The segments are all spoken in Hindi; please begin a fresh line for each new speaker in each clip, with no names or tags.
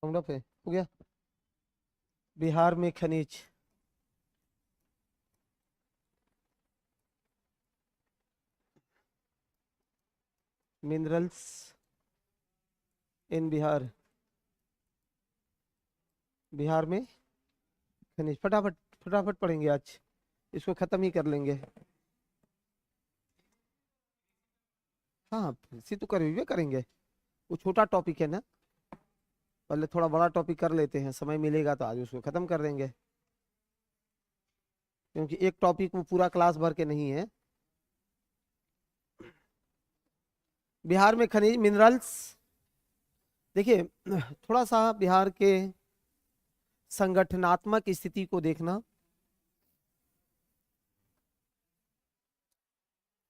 राउंड अप है, हो गया। बिहार में खनिज। Minerals in Bihar. बिहार में खनिज, फटाफट फटाफट पढ़ेंगे आज, इसको खत्म ही कर लेंगे। हाँ, इसी तो कर करेंगे। वो छोटा टॉपिक है ना, पहले थोड़ा बड़ा टॉपिक कर लेते हैं, समय मिलेगा तो आज उसको खत्म कर देंगे, क्योंकि एक टॉपिक वो पूरा क्लास भर के नहीं है। बिहार में खनिज मिनरल्स। देखिए, थोड़ा सा बिहार के संगठनात्मक स्थिति को देखना।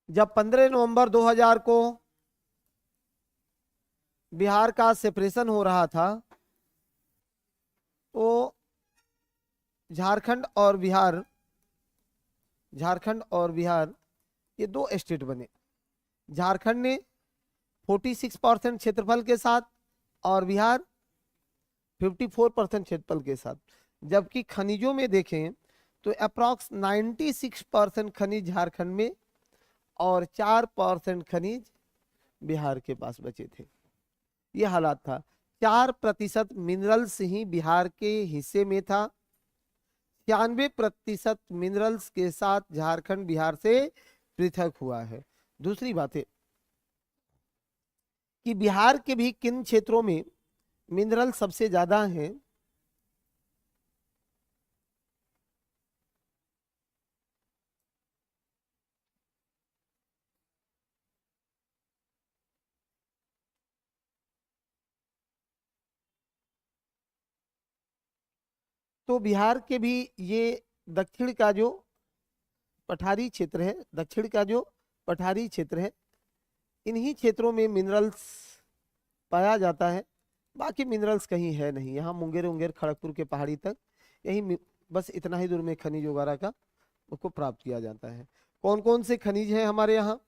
जब 15 नवंबर 2000 को बिहार का सेपरेशन हो रहा था, तो झारखंड और बिहार ये दो स्टेट बने। झारखंड ने 46% क्षेत्रफल के साथ और बिहार 54% क्षेत्रफल के साथ। जबकि खनिजों में देखें तो अप्रॉक्स 96% खनिज झारखंड में और 4% खनिज बिहार के पास बचे थे। यह हालात था। 4% मिनरल्स ही बिहार के हिस्से में था। 96% मिनरल्स के साथ झारखंड बिहार से पृथक हुआ है। दूसरी बात है कि बिहार के भी किन क्षेत्रों में मिनरल सबसे ज्यादा हैं। तो बिहार के भी ये दक्षिण का जो पठारी क्षेत्र है, दक्षिण का जो पठारी क्षेत्र है, इन्हीं क्षेत्रों में मिनरल्स पाया जाता है। बाकी मिनरल्स कहीं है नहीं। यहाँ मुंगेर उंगेर खड़गपुर के पहाड़ी तक बस इतना ही दूर में खनिज वगैरह का उसको प्राप्त किया जाता है। कौन कौन से खनिज है हमारे यहाँ?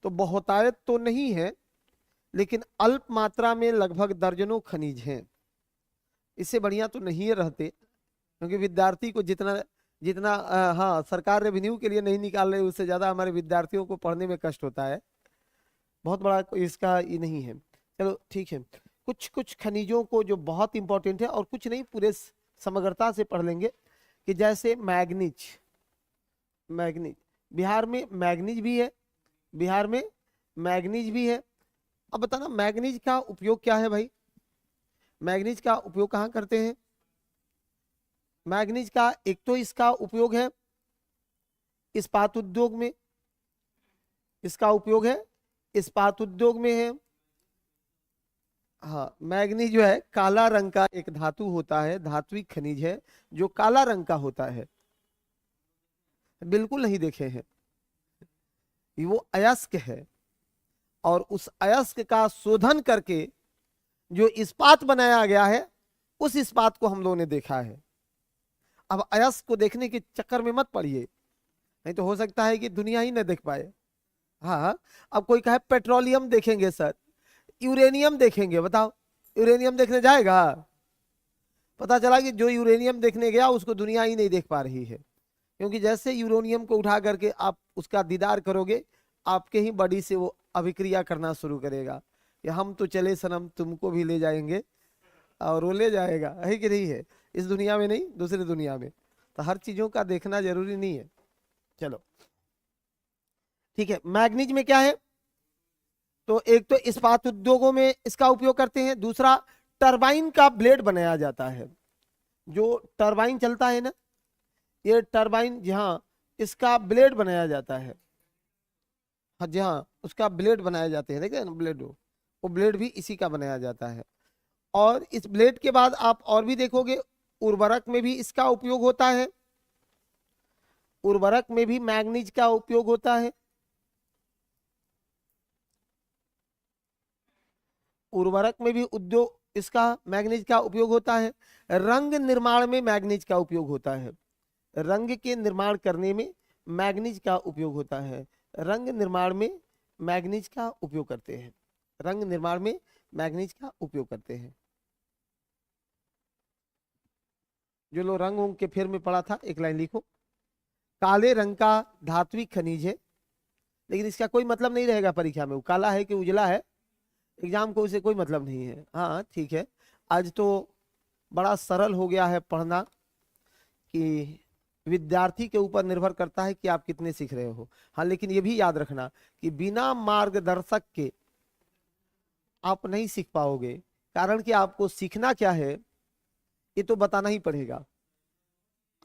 तो बहुतायत तो नहीं है, लेकिन अल्प मात्रा में लगभग दर्जनों खनिज हैं। इससे बढ़िया तो नहीं रहते, क्योंकि विद्यार्थी को जितना जितना हाँ, सरकार रेवेन्यू के लिए नहीं निकाल रही, उससे ज्यादा हमारे विद्यार्थियों को पढ़ने में कष्ट होता है। बहुत बड़ा इसका ये नहीं है। चलो ठीक है, कुछ कुछ खनिजों को जो बहुत इंपॉर्टेंट है, और कुछ नहीं, पूरे समग्रता से पढ़ लेंगे। कि जैसे मैग्नीज। मैग्नीज बिहार में मैग्नीज भी है, बिहार में मैग्नीज भी है। अब बताना मैग्नीज का उपयोग क्या है भाई? मैग्नीज का उपयोग कहाँ करते हैं? मैग्नीज का एक तो इसका उपयोग है इस्पात उद्योग में, इसका उपयोग है इस्पात उद्योग में है। हाँ, मैग्नीज जो है काला रंग का एक धातु होता है, धात्विक खनिज है जो काला रंग का होता है। बिल्कुल नहीं देखे हैं, वो अयस्क है, और उस अयस्क का शोधन करके जो इस्पात बनाया गया है, उस इस्पात को हम लोगों ने देखा है। अब अयस्क को देखने के चक्कर में मत पड़िए, नहीं तो हो सकता है कि दुनिया ही न देख पाए। हाँ, अब कोई कहे पेट्रोलियम देखेंगे सर, यूरेनियम देखेंगे, बताओ यूरेनियम देखने जाएगा? पता चला कि जो यूरेनियम देखने गया उसको दुनिया ही नहीं देख पा रही है। क्योंकि जैसे यूरेनियम को उठा करके आप उसका दीदार करोगे, आपके ही बॉडी से वो अभिक्रिया करना शुरू करेगा कि हम तो चले सनम, तुमको भी ले जाएंगे। और वो ले जाएगा, है कि नहीं है? इस दुनिया में नहीं, दूसरी दुनिया में। तो हर चीजों का देखना जरूरी नहीं है। चलो ठीक है, मैग्नीज में क्या है? तो एक तो इस्पात उद्योगों में इसका उपयोग करते हैं। दूसरा, टरबाइन का ब्लेड बनाया जाता है। जो टरबाइन चलता है ना, ये टरबाइन, जहाँ इसका ब्लेड बनाया जाता है। हाँ जी, हाँ, उसका ब्लेड बनाए जाते हैं, देखते ना ब्लेड, वो ब्लेड भी इसी का बनाया जाता है। और इस ब्लेड के बाद आप और भी देखोगे, उर्वरक में भी इसका उपयोग होता है। उर्वरक में भी मैग्नीज का उपयोग होता है। उर्वरक में भी उद्योग इसका मैग्नीज का उपयोग होता है। रंग निर्माण में मैग्नीज का उपयोग होता है। रंग के निर्माण करने में मैग्नीज का उपयोग होता है। रंग निर्माण में मैग्नीज का उपयोग करते हैं। रंग निर्माण में मैग्नीज का उपयोग करते हैं। जो लो रंग उंग के फेर में पड़ा था, एक लाइन लिखो। काले रंग का धात्विक खनिज है, लेकिन इसका कोई मतलब नहीं रहेगा परीक्षा में, वो काला है कि उजला है, एग्जाम को उसे कोई मतलब नहीं है। हाँ ठीक है, आज तो बड़ा सरल हो गया है पढ़ना, कि विद्यार्थी के ऊपर निर्भर करता है कि आप कितने सीख रहे हो। हाँ लेकिन ये भी याद रखना कि बिना मार्गदर्शक के आप नहीं सीख पाओगे, कारण कि आपको सीखना क्या है ये तो बताना ही पड़ेगा।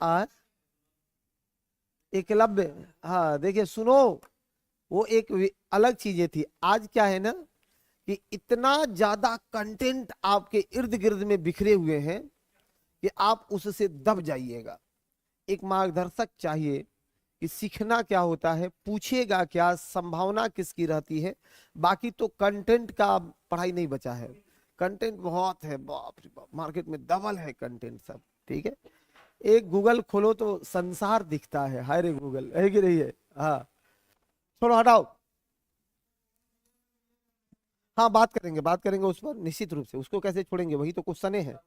आ एकलव्य, हाँ देखिए सुनो, वो एक अलग चीजें थी। आज क्या है ना कि इतना ज्यादा कंटेंट आपके इर्द गिर्द में बिखरे हुए हैं कि आप उससे दब जाइएगा। एक मार्गदर्शक चाहिए कि सीखना क्या होता है, पूछेगा क्या, संभावना किसकी रहती है। बाकी तो कंटेंट का पढ़ाई नहीं बचा है, कंटेंट बहुत है, बाप रे बाप, मार्केट में डबल है कंटेंट सब। ठीक है, एक गूगल खोलो तो संसार दिखता है, हाय रे गूगल, है कि नहीं है। हाँ छोड़ो हटाओ। हाँ बात करेंगे उस पर निश्चित रूप से, उसको कैसे छोड़ेंगे, वही तो क्वेश्चन है।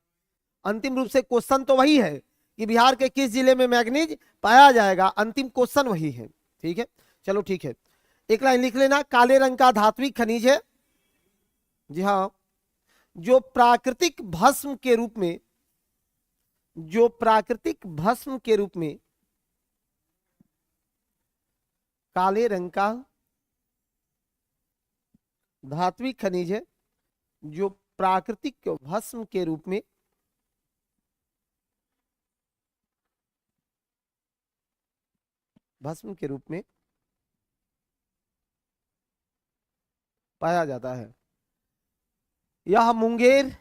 अंतिम रूप से क्वेश्चन तो वही है कि बिहार के किस जिले में मैग्नीज पाया जाएगा, अंतिम क्वेश्चन वही है। ठीक है चलो ठीक है, एक लाइन लिख लेना। काले रंग का धात्विक खनिज है, जी हाँ, जो प्राकृतिक भस्म के रूप में, जो प्राकृतिक भस्म के रूप में काले रंग का धात्विक खनिज है, जो प्राकृतिक भस्म के रूप में भस्म के रूप में पाया जाता है। यह मुंगेर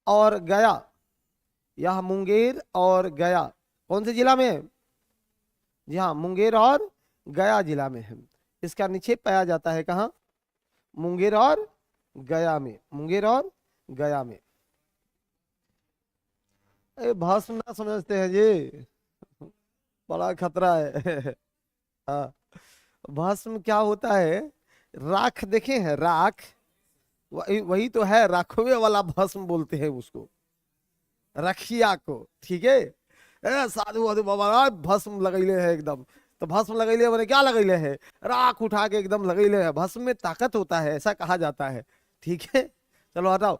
और गया, यह मुंगेर और गया कौन से जिला में है, जी हाँ मुंगेर और गया जिला में है। इसका निक्षेप पाया जाता है कहाँ, मुंगेर और गया में, मुंगेर और गया में। अरे भस्म ना समझते हैं जी, बड़ा खतरा है। हाँ, भस्म क्या होता है, राख देखे हैं, राख, वही वही तो है, राखवे वाला भस्म बोलते हैं उसको, रखिया को। ठीक है, साधु वाधु बाबा भस्म लगैले है एकदम, तो भस्म लगैले मैंने क्या लगैले है, राख उठा के एकदम लगैले है, भस्म में ताकत होता है ऐसा कहा जाता है। ठीक है चलो हटाओ,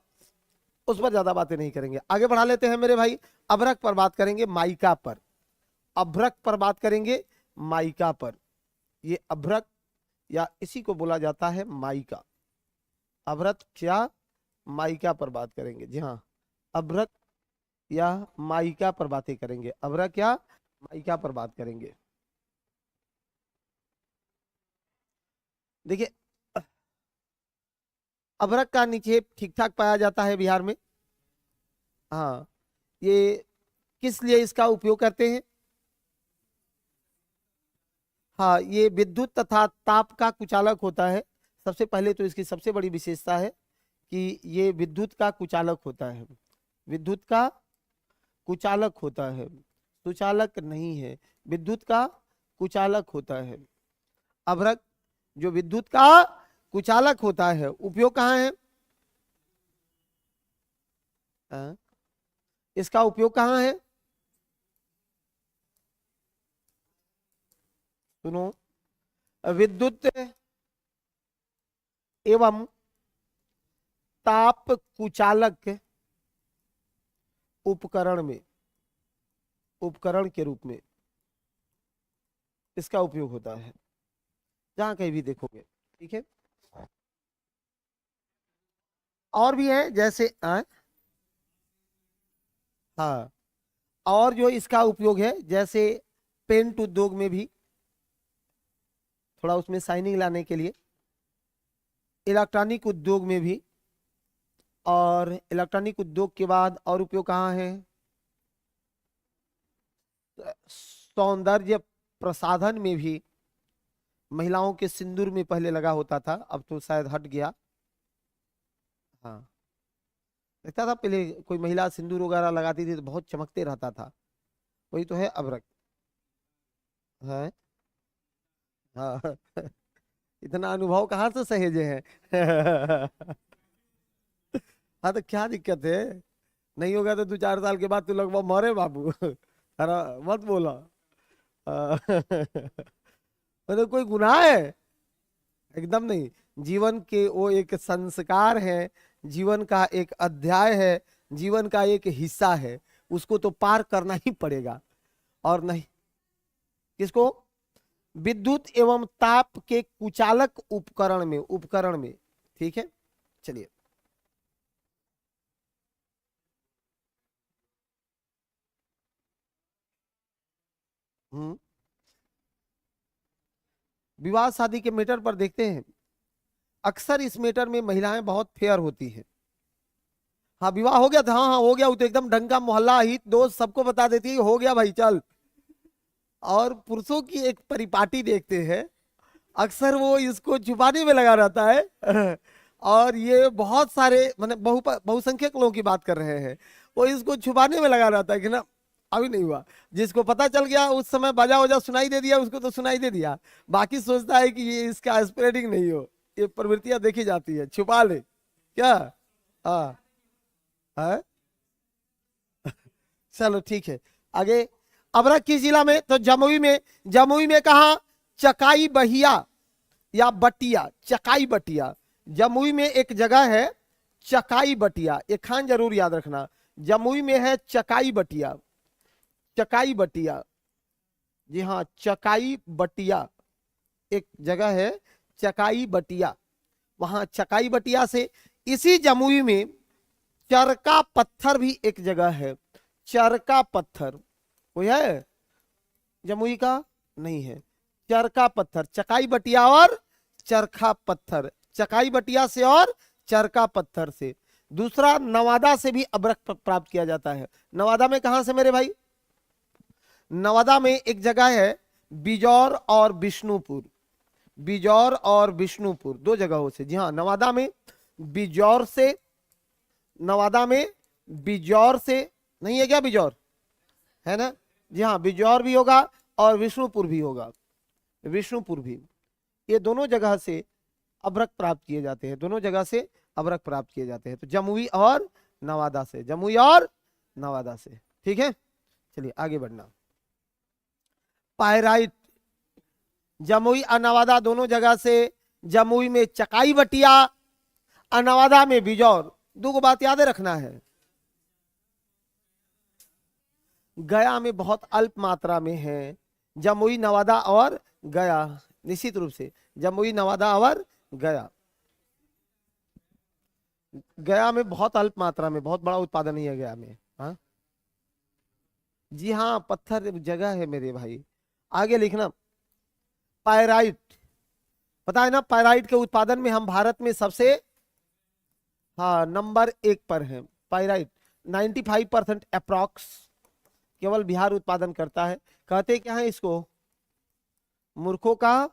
उस पर ज्यादा बातें नहीं करेंगे, आगे बढ़ा लेते हैं मेरे भाई। अभ्रक पर बात करेंगे, माइका पर, अभ्रक पर बात करेंगे, माइका पर। ये अभ्रक या इसी को बोला जाता है माइका, अभ्रक क्या माइका पर बात करेंगे, जी हाँ अभ्रक या माइका पर बातें करेंगे, अभ्रक या माइका पर बात करेंगे। देखिए अभ्रक का निक्षेप ठीक ठाक पाया जाता है बिहार में। हाँ ये किस लिए इसका उपयोग करते हैं, हाँ ये विद्युत तथा ताप का कुचालक होता है। सबसे पहले तो इसकी सबसे बड़ी विशेषता है कि ये विद्युत का कुचालक होता है, विद्युत का कुचालक होता है, सुचालक नहीं है, विद्युत का कुचालक होता है। अभ्रक जो विद्युत का कुचालक होता है, उपयोग कहाँ है, हाँ? इसका उपयोग कहाँ है, सुनो, विद्युत एवं ताप कुचालक उपकरण में, उपकरण के रूप में इसका उपयोग होता है, जहां कहीं भी देखोगे। ठीक है, और भी है जैसे हाँ, और जो इसका उपयोग है जैसे पेंट उद्योग में भी, थोड़ा उसमें शाइनिंग लाने के लिए, इलेक्ट्रॉनिक उद्योग में भी, और इलेक्ट्रॉनिक उद्योग के बाद और उपयोग कहाँ है, सौंदर्य प्रसाधन में भी, महिलाओं के सिंदूर में पहले लगा होता था, अब तो शायद हट गया। हाँ लगता था पहले कोई महिला सिंदूर वगैरह लगाती थी तो बहुत चमकते रहता था, वही तो है अभ्रक है। हाँ इतना अनुभव कहाँ से सहेजे हैं। हाँ तो क्या दिक्कत है, नहीं होगा तो 2-4 साल के बाद तू लगभग मरे बाबू। अरे मत बोला। मतलब कोई गुनाह है? एकदम नहीं। जीवन के वो एक संस्कार है, जीवन का एक अध्याय है, जीवन का एक हिस्सा है, उसको तो पार करना ही पड़ेगा। और नहीं, किसको? विद्युत एवं ताप के कुचालक उपकरण में। ठीक है, चलिए। हम्म विवाह शादी के मैटर पर देखते हैं। अक्सर इस मैटर में महिलाएं बहुत फेयर होती हैं। हाँ, विवाह हो गया था, हाँ हाँ हो गया, वो तो एकदम ढंग का मोहल्ला हित दोस्त सबको बता देती है हो गया भाई चल। और पुरुषों की एक परिपाटी देखते हैं, अक्सर वो इसको छुपाने में लगा रहता है। और ये बहुत सारे मतलब बहुसंख्यक लोगों की बात कर रहे हैं, वो इसको छुपाने में लगा रहता है कि ना अभी नहीं हुआ। जिसको पता चल गया उस समय बाजा वजा सुनाई दे दिया, उसको तो सुनाई दे दिया, बाकी सोचता है कि ये इसका स्प्रेडिंग नहीं हो। ये प्रवृत्तियां देखी जाती है, छुपा ले क्या। हाँ है। चलो ठीक है, आगे। अबरा किस जिला में? तो जमुई में। जमुई में कहा? चकाई बहिया या बटिया, चकाई बटिया। जमुई में एक जगह है चकाई बटिया, एक खान जरूर याद रखना। जमुई में है चकाई बटिया, चकाई बटिया। जी हाँ, चकाई बटिया एक जगह है, चकाई बटिया। वहां चकाई बटिया से इसी जमुई में चरका पत्थर भी एक जगह है। चरका पत्थर कोई है जमुई का? नहीं है। चरका पत्थर, चकाई बटिया और चरखा पत्थर, चकाई बटिया से और चरका पत्थर से। दूसरा, नवादा से भी अभ्रक प्राप्त किया जाता है। नवादा में कहां से मेरे भाई? नवादा में एक जगह है बिजौर और विष्णुपुर। बिजौर और विष्णुपुर दो जगहों से। जी हाँ, नवादा में बिजौर से, नवादा में बिजौर से। नहीं है क्या बिजौर? है ना? जी हाँ, बिजौर भी होगा और विष्णुपुर भी होगा, विष्णुपुर भी। ये दोनों जगह से अभ्रक प्राप्त किए जाते हैं, दोनों जगह से अभ्रक प्राप्त किए जाते हैं। तो जमुई और नवादा से, जमुई और नवादा से। ठीक है, चलिए आगे बढ़ना। पायराइट, जमुई और नवादा दोनों जगह से। जमुई में चकाई बटिया और नवादा में बिजौर। दो को बात याद रखना है। गया में बहुत अल्प मात्रा में है। जमुई, नवादा और गया, निश्चित रूप से जमुई, नवादा और गया। गया में बहुत अल्प मात्रा में, बहुत बड़ा उत्पादन नहीं है गया में। हाँ जी हाँ, पत्थर जगह है मेरे भाई। आगे लिखना। पायराइट, पता है ना, पायराइट के उत्पादन में हम भारत में सबसे, हाँ, नंबर 1 पर है। पायराइट 95% अप्रॉक्स केवल बिहार उत्पादन करता है। कहते क्या है इसको? मूर्खों का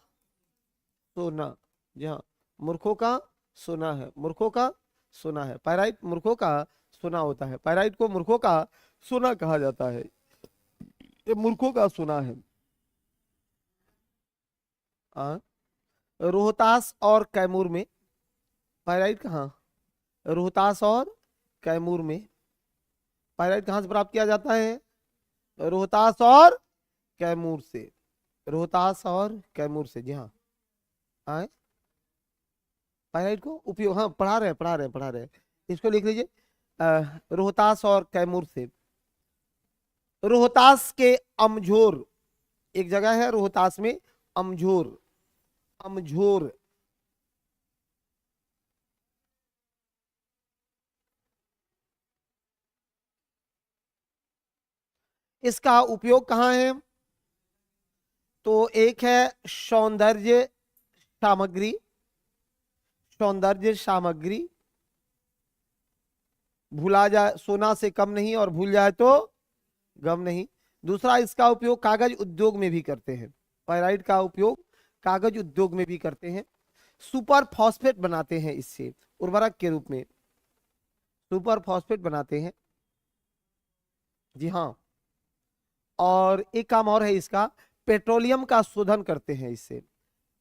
सोना। जी हाँ, मूर्खों का सोना है, मूर्खों का सोना है। पायराइट मूर्खों का सोना होता है, पायराइट को मूर्खों का सोना कहा जाता है। ये मूर्खों का सोना है। आ? रोहतास और कैमूर में। पायराइट कहाँ? रोहतास और कैमूर में। पायराइट कहाँ से प्राप्त किया जाता है? रोहतास और कैमूर से, रोहतास और कैमूर से। जी हाँ, आए पायराइट को उपयोग, हाँ पढ़ा रहे हैं। इसको लिख लीजिए, रोहतास और कैमूर से। रोहतास के अमझोर एक जगह है, रोहतास में अमझोर, अमझोर। इसका उपयोग कहाँ है? तो एक है सौंदर्य सामग्री, सौंदर्य सामग्री। भूला जाए सोना से कम नहीं, और भूल जाए तो गम नहीं। दूसरा, इसका उपयोग कागज उद्योग में भी करते हैं। पायराइट का उपयोग कागज उद्योग में भी करते हैं। सुपर फॉस्फेट बनाते हैं इससे, उर्वरक के रूप में सुपर फॉस्फेट बनाते हैं। जी हाँ, और एक काम और है इसका, पेट्रोलियम का शोधन करते हैं इससे।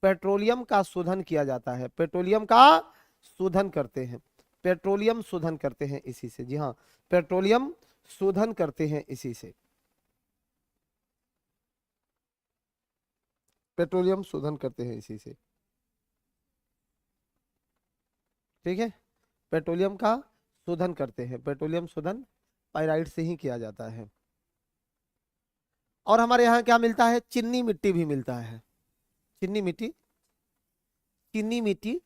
पेट्रोलियम का शोधन किया जाता है, पेट्रोलियम का शोधन करते हैं। पेट्रोलियम शोधन करते हैं इसी से। जी हाँ, पेट्रोलियम शोधन करते हैं इसी से, पेट्रोलियम शोधन करते हैं इसी से। ठीक है, पेट्रोलियम का शोधन करते हैं, पेट्रोलियम शोधन पाइराइट से ही किया जाता है। और हमारे यहाँ क्या मिलता है, चीनी मिट्टी भी मिलता है, चीनी मिट्टी, चीनी मिट्टी।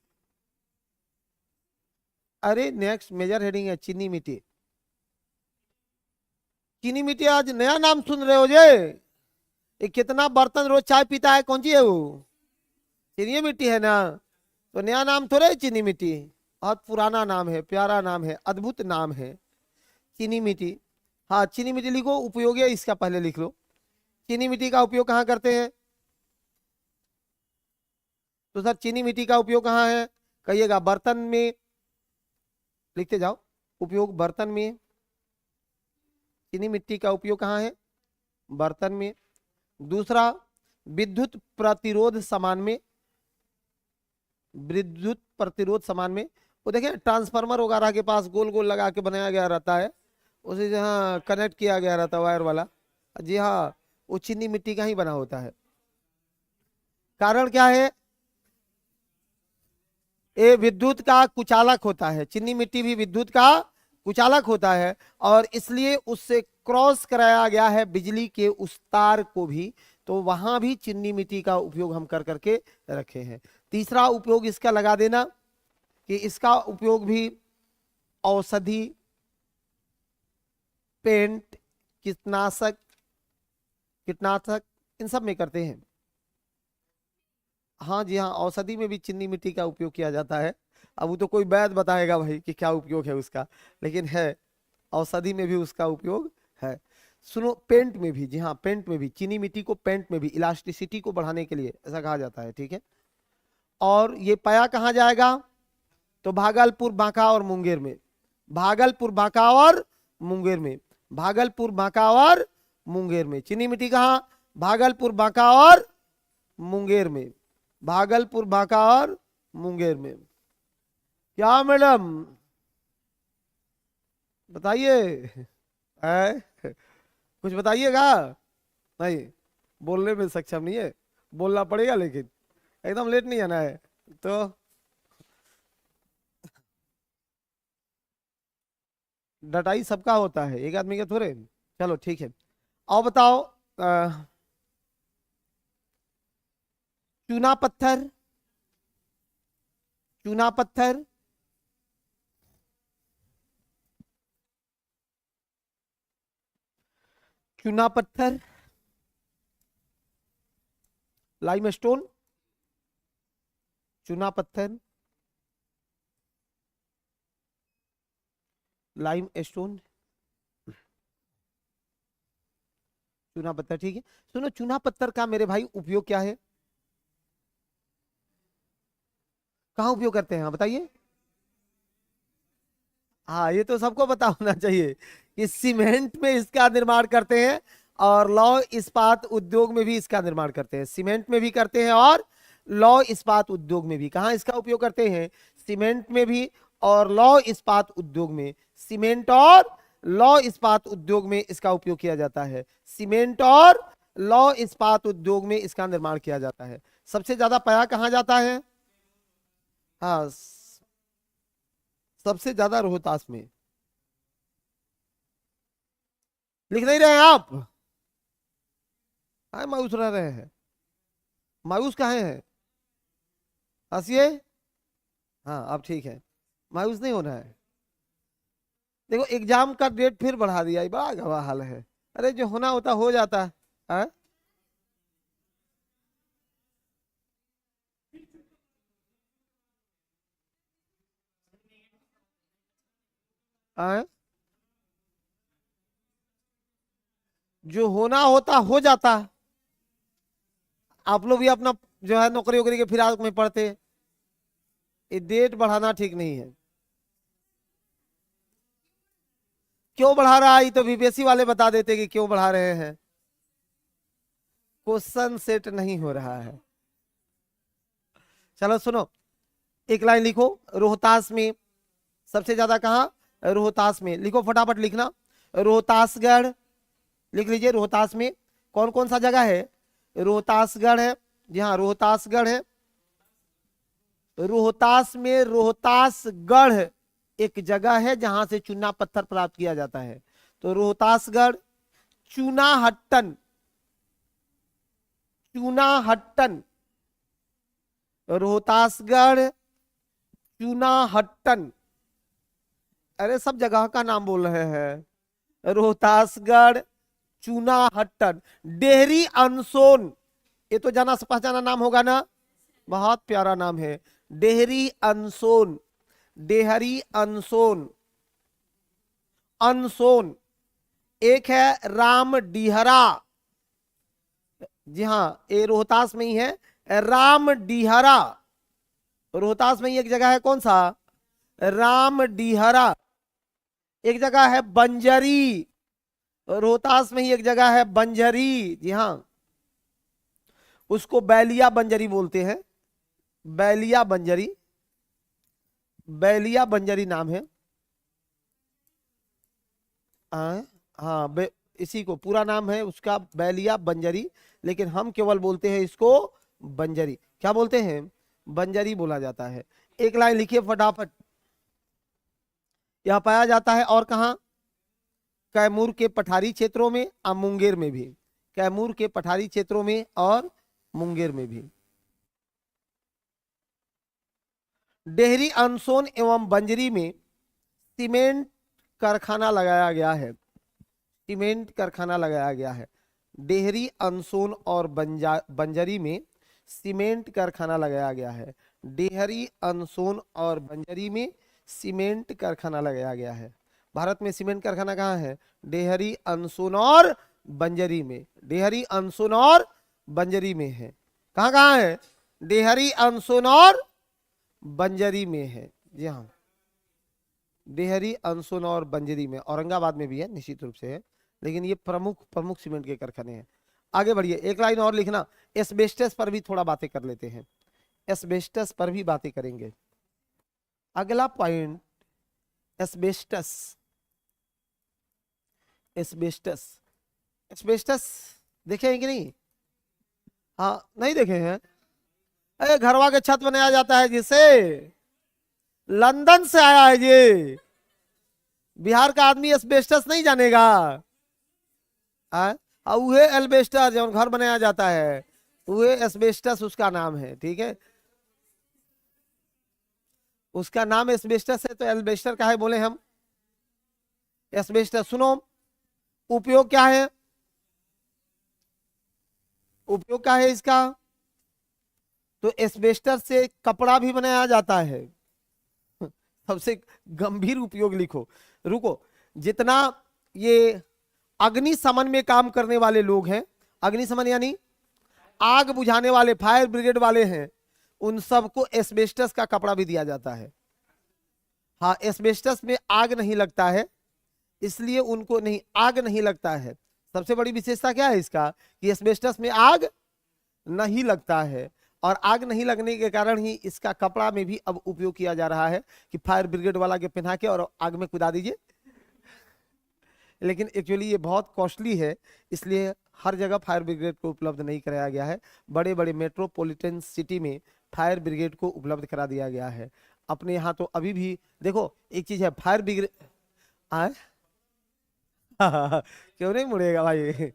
अरे नेक्स्ट मेजर हेडिंग है चीनी मिट्टी। चीनी मिट्टी आज नया नाम सुन रहे हो जे? ये कितना बर्तन रोज चाय पीता है, कौन सी है वो? चीनी मिट्टी है ना, तो नया नाम थोड़े है चीनी मिट्टी, बहुत पुराना नाम है, प्यारा नाम है, अद्भुत नाम है चीनी मिट्टी। हाँ चीनी मिट्टी लिखो, उपयोग है इसका पहले लिख लो। चीनी मिट्टी का उपयोग कहाँ करते हैं? तो सर चीनी मिट्टी का उपयोग कहाँ है कहिएगा? बर्तन में, लिखते जाओ, उपयोग बर्तन में। चीनी मिट्टी का उपयोग कहाँ है? बर्तन में। दूसरा, विद्युत प्रतिरोध सामान में, विद्युत प्रतिरोध सामान में। वो देखें ट्रांसफार्मर वगैरह के पास गोल गोल लगा के बनाया गया रहता है, उसे जहाँ कनेक्ट किया गया रहता है वायर वाला, जी हाँ, वो चीनी मिट्टी का ही बना होता है। कारण क्या है? ये विद्युत का कुचालक होता है, चीनी मिट्टी भी विद्युत का कुचालक होता है, और इसलिए उससे क्रॉस कराया गया है बिजली के उस तार को भी, तो वहां भी चीनी मिट्टी का उपयोग हम कर करके रखे हैं। तीसरा उपयोग इसका लगा देना कि इसका उपयोग भी औषधि, पेंट, कीटनाशक, कीटनाशक इन सब में करते हैं। हाँ जी हाँ, औषधि में भी चीनी मिट्टी का उपयोग किया जाता है। अब वो तो कोई वैद्य बताएगा भाई कि क्या उपयोग है उसका, लेकिन है, औषधि में भी उसका उपयोग है। सुनो, पेंट में भी, जी हाँ, पेंट में भी चीनी मिट्टी को, पेंट में भी इलास्टिसिटी को बढ़ाने के लिए ऐसा कहा जाता है। ठीक है, और ये पाया कहाँ जाएगा? तो भागलपुर, बांका और मुंगेर में, भागलपुर, बांका और मुंगेर में, भागलपुर, बांका और मुंगेर में। चीनी मिट्टी कहाँ? भागलपुर, बांका और मुंगेर में, भागलपुर, बांका और मुंगेर में। क्या मैडम बताइए, कुछ बताइएगा? नहीं, बोलने में सक्षम नहीं है, बोलना पड़ेगा, लेकिन एकदम लेट नहीं आना है। तो डटाई सबका होता है, एक आदमी के थोड़े। चलो ठीक है, और बताओ, चूना पत्थर, चूना पत्थर, चूना पत्थर, लाइमस्टोन, चूना पत्थर, लाइम स्टोन, चूना पत्थर। ठीक है, सुनो, चूना पत्थर का मेरे भाई उपयोग क्या है? कहाँ उपयोग करते हैं बताइए? हाँ ये तो सबको पता होना चाहिए कि सीमेंट में इसका निर्माण करते हैं, और लौह इस्पात उद्योग में भी इसका निर्माण करते हैं। सीमेंट में भी करते हैं और लौह इस्पात उद्योग में भी। कहाँ इसका उपयोग करते हैं? सीमेंट में भी और लौह इस्पात उद्योग में। सीमेंट और लौह इस्पात उद्योग में इसका उपयोग किया जाता है। सीमेंट और लौह इस्पात उद्योग में इसका निर्माण किया जाता है। सबसे ज्यादा पाया कहाँ जाता है? हाँ, सबसे ज्यादा रोहतास में। लिख नहीं रहे आप? हाँ, मायूस रह रहे हैं, मायूस कहाँ है? हंसिए। हाँ अब ठीक है, मायूस नहीं होना है। देखो एग्जाम का डेट फिर बढ़ा दिया, ये बड़ा गवा हाल है। अरे जो होना होता हो जाता है। हाँ? हाँ? जो होना होता हो जाता। आप लोग भी अपना जो है नौकरी वोकरी के फिराक में पड़ते, ये डेट बढ़ाना ठीक नहीं है। क्यों बढ़ा रहा है, ये तो बीपीएससी वाले बता देते कि क्यों बढ़ा रहे हैं। क्वेश्चन सेट नहीं हो रहा है। चलो सुनो, एक लाइन लिखो, रोहतास में सबसे ज्यादा कहाँ? रोहतास में। लिखो फटाफट लिखना, रोहतासगढ़ लिख लीजिए। रोहतास में कौन कौन सा जगह है? रोहतासगढ़ है, जी हाँ रोहतासगढ़ है। रोहतास में रोहतासगढ़ एक जगह है जहां से चूना पत्थर प्राप्त किया जाता है। तो रोहतासगढ़, चूनाहट्टन, चूनाहट्टन, रोहतासगढ़, चूनाहट्टन। अरे सब जगह का नाम बोल रहे हैं। रोहतासगढ़, चूनाहट्टन, डेहरी अनसोन, ये तो जाना पहचाना नाम होगा ना, बहुत प्यारा नाम है। डेहरी अनसोन, डेहरी अनसोन, अनसोन। एक है रामडीहरा, जी हाँ ये रोहतास में ही है, रामडीहरा। रोहतास में ही एक जगह है, कौन सा? रामडीहरा। एक जगह है बंजरी, रोहतास में ही एक जगह है बंजरी, जी हाँ उसको बैलिया बंजरी बोलते हैं, बैलिया बंजरी, बैलिया बंजरी नाम है। हाँ इसी को पूरा नाम है उसका बैलिया बंजरी, लेकिन हम केवल बोलते हैं इसको बंजरी। क्या बोलते हैं? बंजरी बोला जाता है। एक लाइन लिखिए फटाफट। यह पाया जाता है और कहा? कैमूर के पठारी क्षेत्रों में और मुंगेर में भी, कैमूर के पठारी क्षेत्रों में और मुंगेर में भी। डेहरी अनसोन एवं बंजरी में सीमेंट कारखाना लगाया गया है, सीमेंट कारखाना लगाया गया है। डेहरी अनसोन और बंजरी में सीमेंट कारखाना लगाया गया है। डेहरी अनसोन और बंजरी में सीमेंट कारखाना लगाया गया है। भारत में सीमेंट कारखाना कहाँ है? डेहरी अनसोन और बंजरी में, डेहरी अनसोन और बंजरी में है। कहाँ कहाँ है? डेहरी अनसोन और बंजरी में है, जी हाँ डेहरी अनसोन और बंजरी में। औरंगाबाद में भी है, निश्चित रूप से है, लेकिन ये प्रमुख प्रमुख सीमेंट के कारखाने हैं। आगे बढ़िए, एक लाइन और लिखना। एस्बेस्टस पर भी थोड़ा बातें कर लेते हैं, एस्बेस्टस पर भी बातें करेंगे। अगला पॉइंट एस्बेस्टस, एस्बेस्टस, एस्बेस्टस देखे हैं कि नहीं? हाँ नहीं देखे हैं? अरे घरवा के छत बनाया जाता है जिसे, लंदन से आया है ये, बिहार का आदमी एस्बेस्टस नहीं जानेगा। उहे एल्बेस्टर जो घर बनाया जाता है, उहे एस्बेस्टस उसका नाम है, ठीक है उसका नाम एस्बेस्टस है, तो एल्बेस्टर का है बोले हम। एस्बेस्टस सुनो, उपयोग क्या है? उपयोग क्या है इसका? तो एस्बेस्टस से कपड़ा भी बनाया जाता है। सबसे गंभीर उपयोग लिखो, रुको। जितना ये अग्निशमन में काम करने वाले लोग हैं, अग्निशमन यानी आग बुझाने वाले, फायर ब्रिगेड वाले हैं, उन सबको एस्बेस्टस का कपड़ा भी दिया जाता है। हाँ एस्बेस्टस में आग नहीं लगता है, इसलिए उनको नहीं, आग नहीं लगता है। सबसे बड़ी विशेषता क्या है इसका? कि एस्बेस्टस में आग नहीं लगता है, और आग नहीं लगने के कारण ही इसका कपड़ा में भी अब उपयोग किया जा रहा है कि फायर ब्रिगेड वाला के पहना के और आग में कुदा दीजिए। लेकिन एक्चुअली ये बहुत कॉस्टली है, इसलिए हर जगह फायर ब्रिगेड को उपलब्ध नहीं कराया गया है। बड़े बड़े मेट्रोपॉलिटन सिटी में फायर ब्रिगेड को उपलब्ध करा दिया गया है। अपने यहाँ तो अभी भी देखो, एक चीज है फायर ब्रिगेड आए क्यों नहीं मुड़ेगा भाई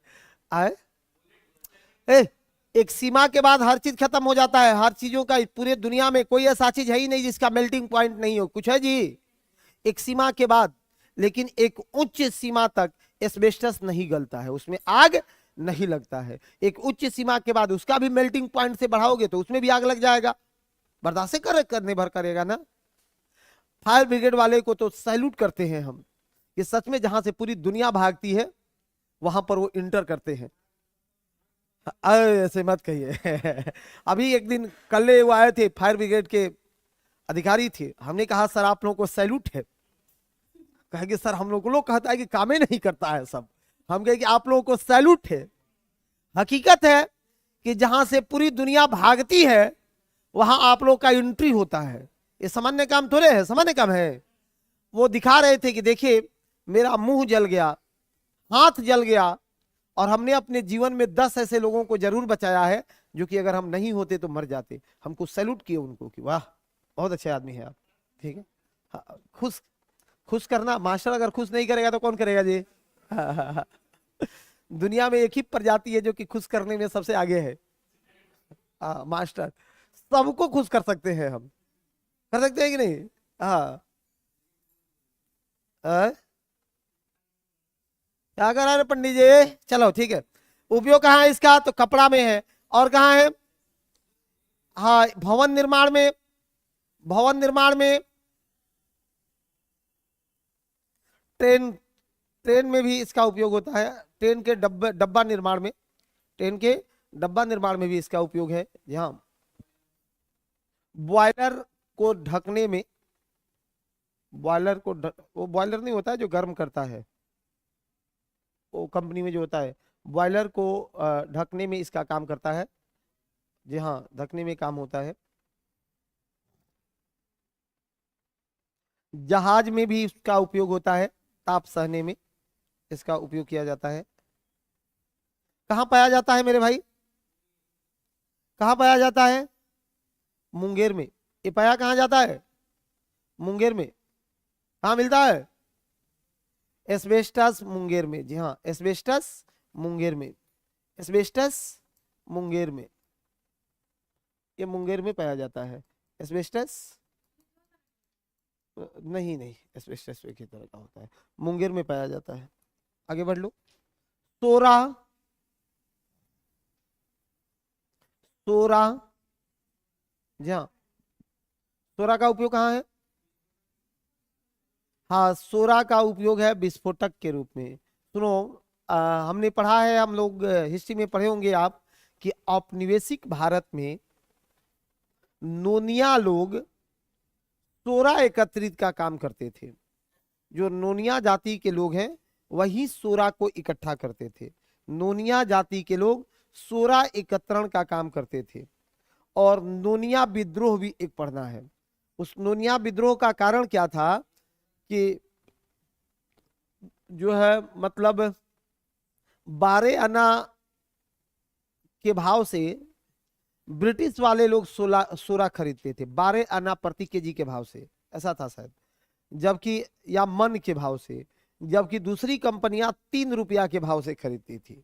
आए एक सीमा के बाद हर चीज खत्म हो जाता है। हर चीजों का पूरे दुनिया में कोई ऐसा चीज है ही नहीं जिसका मेल्टिंग पॉइंट नहीं हो। कुछ है जी एक सीमा के बाद, लेकिन एक उच्च सीमा तक एस्बेस्टस नहीं गलता है, उसमें आग नहीं लगता है। एक उच्च सीमा के बाद उसका भी मेल्टिंग पॉइंट से बढ़ाओगे तो उसमें भी आग लग जाएगा, बर्दाश्त करने भर करेगा ना। फायर ब्रिगेड वाले को तो सैल्यूट करते हैं हम, कि सच में जहां से पूरी दुनिया भागती है वहां पर वो इंटर करते हैं। ऐसे मत कहिए अभी एक दिन कल वो आए थे, फायर ब्रिगेड के अधिकारी थे, हमने कहा सर आप लोगों को सैल्यूट है। कहेंगे सर हम लोग कहता है कि काम ही नहीं करता है सब। हम कहेंगे आप लोगों को सैल्यूट है। हकीकत है कि जहां से पूरी दुनिया भागती है वहां आप लोग का एंट्री होता है। ये सामान्य काम थोड़े है, सामान्य काम है। वो दिखा रहे थे कि देखिए मेरा मुंह जल गया, हाथ जल गया, और हमने अपने जीवन में 10 ऐसे लोगों को जरूर बचाया है जो कि अगर हम नहीं होते तो मर जाते। हमको सैल्यूट किए उनको कि वाह बहुत अच्छे आदमी है आप। ठीक है। हाँ, खुश खुश करना, मास्टर अगर खुश नहीं करेगा तो कौन करेगा जी? दुनिया में एक ही प्रजाति है जो कि खुश करने में सबसे आगे है। मास्टर सबको खुश कर सकते हैं हम, कर सकते हैं कि नहीं? हाँ। क्या कर रहा है पंडित जी? चलो ठीक है। उपयोग कहाँ है इसका? तो कपड़ा में है। और कहाँ है? हाँ, भवन निर्माण में, भवन निर्माण में, ट्रेन, ट्रेन में भी इसका उपयोग होता है। ट्रेन के डब्बा डब्बा निर्माण में, ट्रेन के डब्बा निर्माण में भी इसका उपयोग है। यहाँ बॉयलर को ढकने में, बॉयलर को वो बॉयलर नहीं होता है जो गर्म करता है, वो कंपनी में जो होता है, बॉयलर को ढकने में इसका काम करता है। जी हाँ, ढकने में काम होता है। जहाज में भी इसका उपयोग होता है, ताप सहने में इसका उपयोग किया जाता है। कहाँ पाया जाता है मेरे भाई? कहाँ पाया जाता है? मुंगेर में। ये पाया कहाँ जाता है? मुंगेर में। कहाँ मिलता है? एस्बेस्टस मुंगेर में। जी हाँ, एस्बेस्टस मुंगेर में, एस्बेस्टस मुंगेर में, ये मुंगेर में पाया जाता है। एस्बेस्टस नहीं नहीं, एस्बेस्टस एक ही तरह का होता है, मुंगेर में पाया जाता है। आगे बढ़ लो। सोरा, सोरा, जी हाँ, सोरा का उपयोग कहाँ है? हाँ, सोरा का उपयोग है विस्फोटक के रूप में। सुनो, हमने पढ़ा है, हम लोग हिस्ट्री में पढ़े होंगे आप, कि औपनिवेशिक भारत में नोनिया लोग सोरा एकत्रित का काम करते थे। जो नोनिया जाति के लोग हैं वही सोरा को इकट्ठा करते थे। नोनिया जाति के लोग सोरा एकत्रण का काम करते थे। और नोनिया विद्रोह भी एक पढ़ना है। उस नोनिया विद्रोह का कारण क्या था कि जो है मतलब 12 आना के भाव से ब्रिटिश वाले लोग सोरा खरीदते थे, 12 आना प्रति केजी के भाव से, ऐसा था शायद, जबकि या मन के भाव से, जबकि दूसरी कंपनियां 3 रुपया के भाव से खरीदती थी।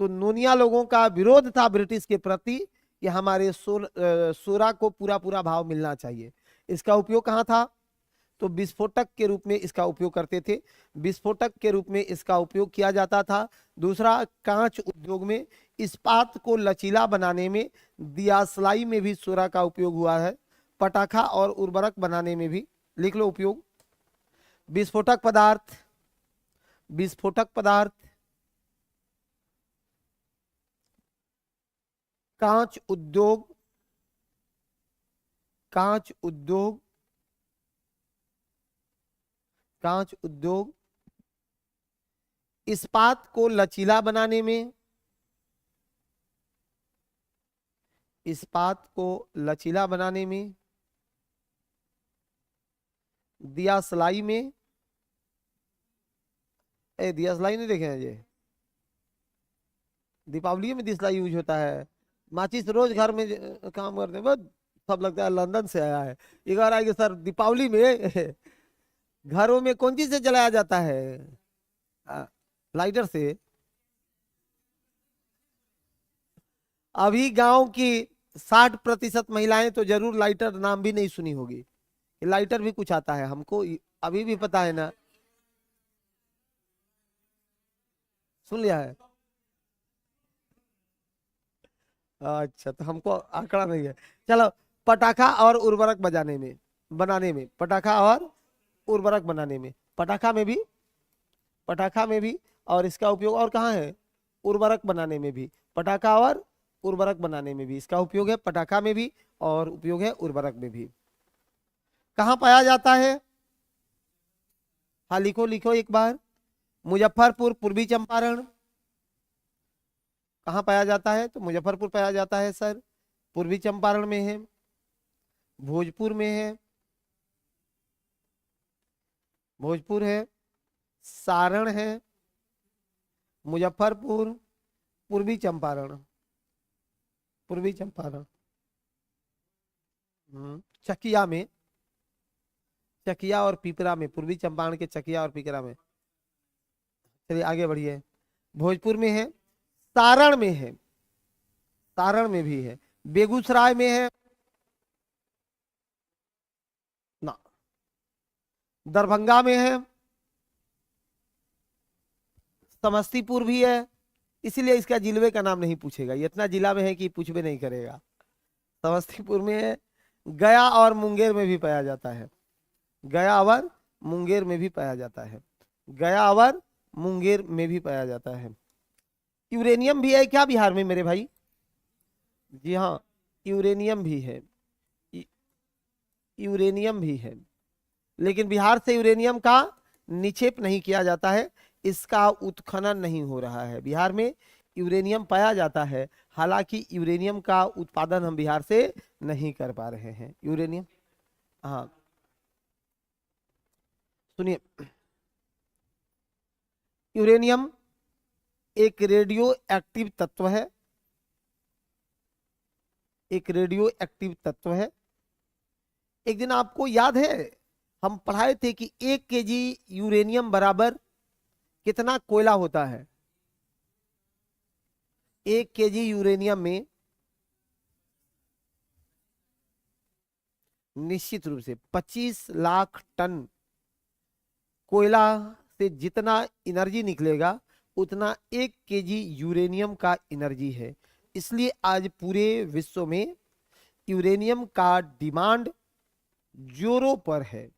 तो नोनिया लोगों का विरोध था ब्रिटिश के प्रति कि हमारे सोरा को पूरा पूरा भाव मिलना चाहिए। इसका उपयोग कहाँ था? तो विस्फोटक के रूप में इसका उपयोग करते थे, विस्फोटक के रूप में इसका उपयोग किया जाता था। दूसरा, कांच उद्योग में, इस्पात को लचीला बनाने में, दियासलाई में भी सोरा का उपयोग हुआ है। पटाखा और उर्वरक बनाने में भी, लिख लो उपयोग। विस्फोटक पदार्थ, विस्फोटक पदार्थ, कांच उद्योग, कांच उद्योग, कांच उद्योग, इस्पात को लचीला बनाने में, इस्पात को लचीला बनाने में, दियासलाई में, दियासलाई नहीं देखे हैं ये? दीपावली में दियासलाई यूज होता है। माचिस रोज घर में काम करते हैं, बस सब लगता है लंदन से आया है। एक बार आएगा सर दीपावली में घरों में कौन चीज से जलाया जाता है? लाइटर से। अभी गांव की 60% महिलाएं तो जरूर लाइटर नाम भी नहीं सुनी होगी। लाइटर भी कुछ आता है हमको, अभी भी पता है ना? सुन लिया है? अच्छा, तो हमको आंकड़ा नहीं है। चलो, पटाखा और उर्वरक बजाने में, बनाने में, पटाखा और उर्वरक बनाने में, पटाखा में भी, पटाखा में भी, और इसका उपयोग और कहाँ है? उर्वरक बनाने में भी, पटाखा और उर्वरक बनाने में भी इसका उपयोग है, पटाखा में भी और उपयोग है उर्वरक में भी। कहाँ पाया जाता है? हाँ लिखो लिखो एक बार। मुजफ्फरपुर, पूर्वी चंपारण। कहाँ पाया जाता है? तो मुजफ्फरपुर पाया जाता है सर, पूर्वी चंपारण में है, भोजपुर में है, भोजपुर है, सारण है, मुजफ्फरपुर, पूर्वी चंपारण, पूर्वी चंपारण, चकिया में, चकिया और पिपरा में, पूर्वी चंपारण के चकिया और पिपरा में। चलिए आगे बढ़िए। भोजपुर में है, सारण में है, सारण में भी है, बेगूसराय में है ना, दरभंगा में है, समस्तीपुर भी है। इसीलिए इसका जिले का नाम नहीं पूछेगा, ये इतना जिला में है कि पूछ भी नहीं करेगा। समस्तीपुर में है, गया और मुंगेर में भी पाया जाता है, गया और मुंगेर में भी पाया जाता है, गया और मुंगेर में भी पाया जाता है। यूरेनियम भी है क्या बिहार में मेरे भाई? जी हाँ, यूरेनियम भी है, यूरेनियम भी है, लेकिन बिहार से यूरेनियम का निक्षेप नहीं किया जाता है, इसका उत्खनन नहीं हो रहा है। बिहार में यूरेनियम पाया जाता है, हालांकि यूरेनियम का उत्पादन हम बिहार से नहीं कर पा रहे हैं। यूरेनियम, हाँ सुनिए, यूरेनियम एक रेडियो एक्टिव तत्व है, एक रेडियो एक्टिव तत्व है। एक दिन आपको याद है हम पढ़ाए थे कि 1 केजी यूरेनियम बराबर कितना कोयला होता है? 1 केजी यूरेनियम में निश्चित रूप से 25 लाख टन कोयला से जितना एनर्जी निकलेगा उतना 1 केजी यूरेनियम का एनर्जी है। इसलिए आज पूरे विश्व में यूरेनियम का डिमांड जोरों पर है,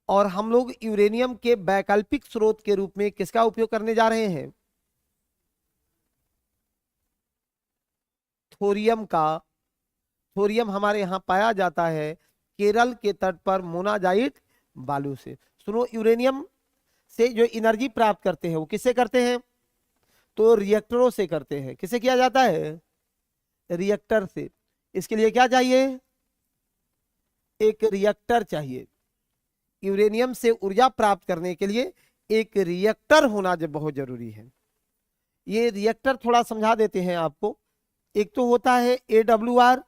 और हम लोग यूरेनियम के वैकल्पिक स्रोत के रूप में किसका उपयोग करने जा रहे हैं? थोरियम का। थोरियम हमारे यहाँ पाया जाता है केरल के तट पर मोनाजाइट बालू से। सुनो, यूरेनियम से जो एनर्जी प्राप्त करते हैं वो किससे करते हैं? तो रिएक्टरों से करते हैं। किससे किया जाता है? रिएक्टर से। इसके लिए क्या चाहिए? एक रिएक्टर चाहिए। यूरेनियम से ऊर्जा प्राप्त करने के लिए एक रिएक्टर होना जो बहुत जरूरी है। ये रिएक्टर थोड़ा समझा देते हैं आपको। एक तो होता है AWR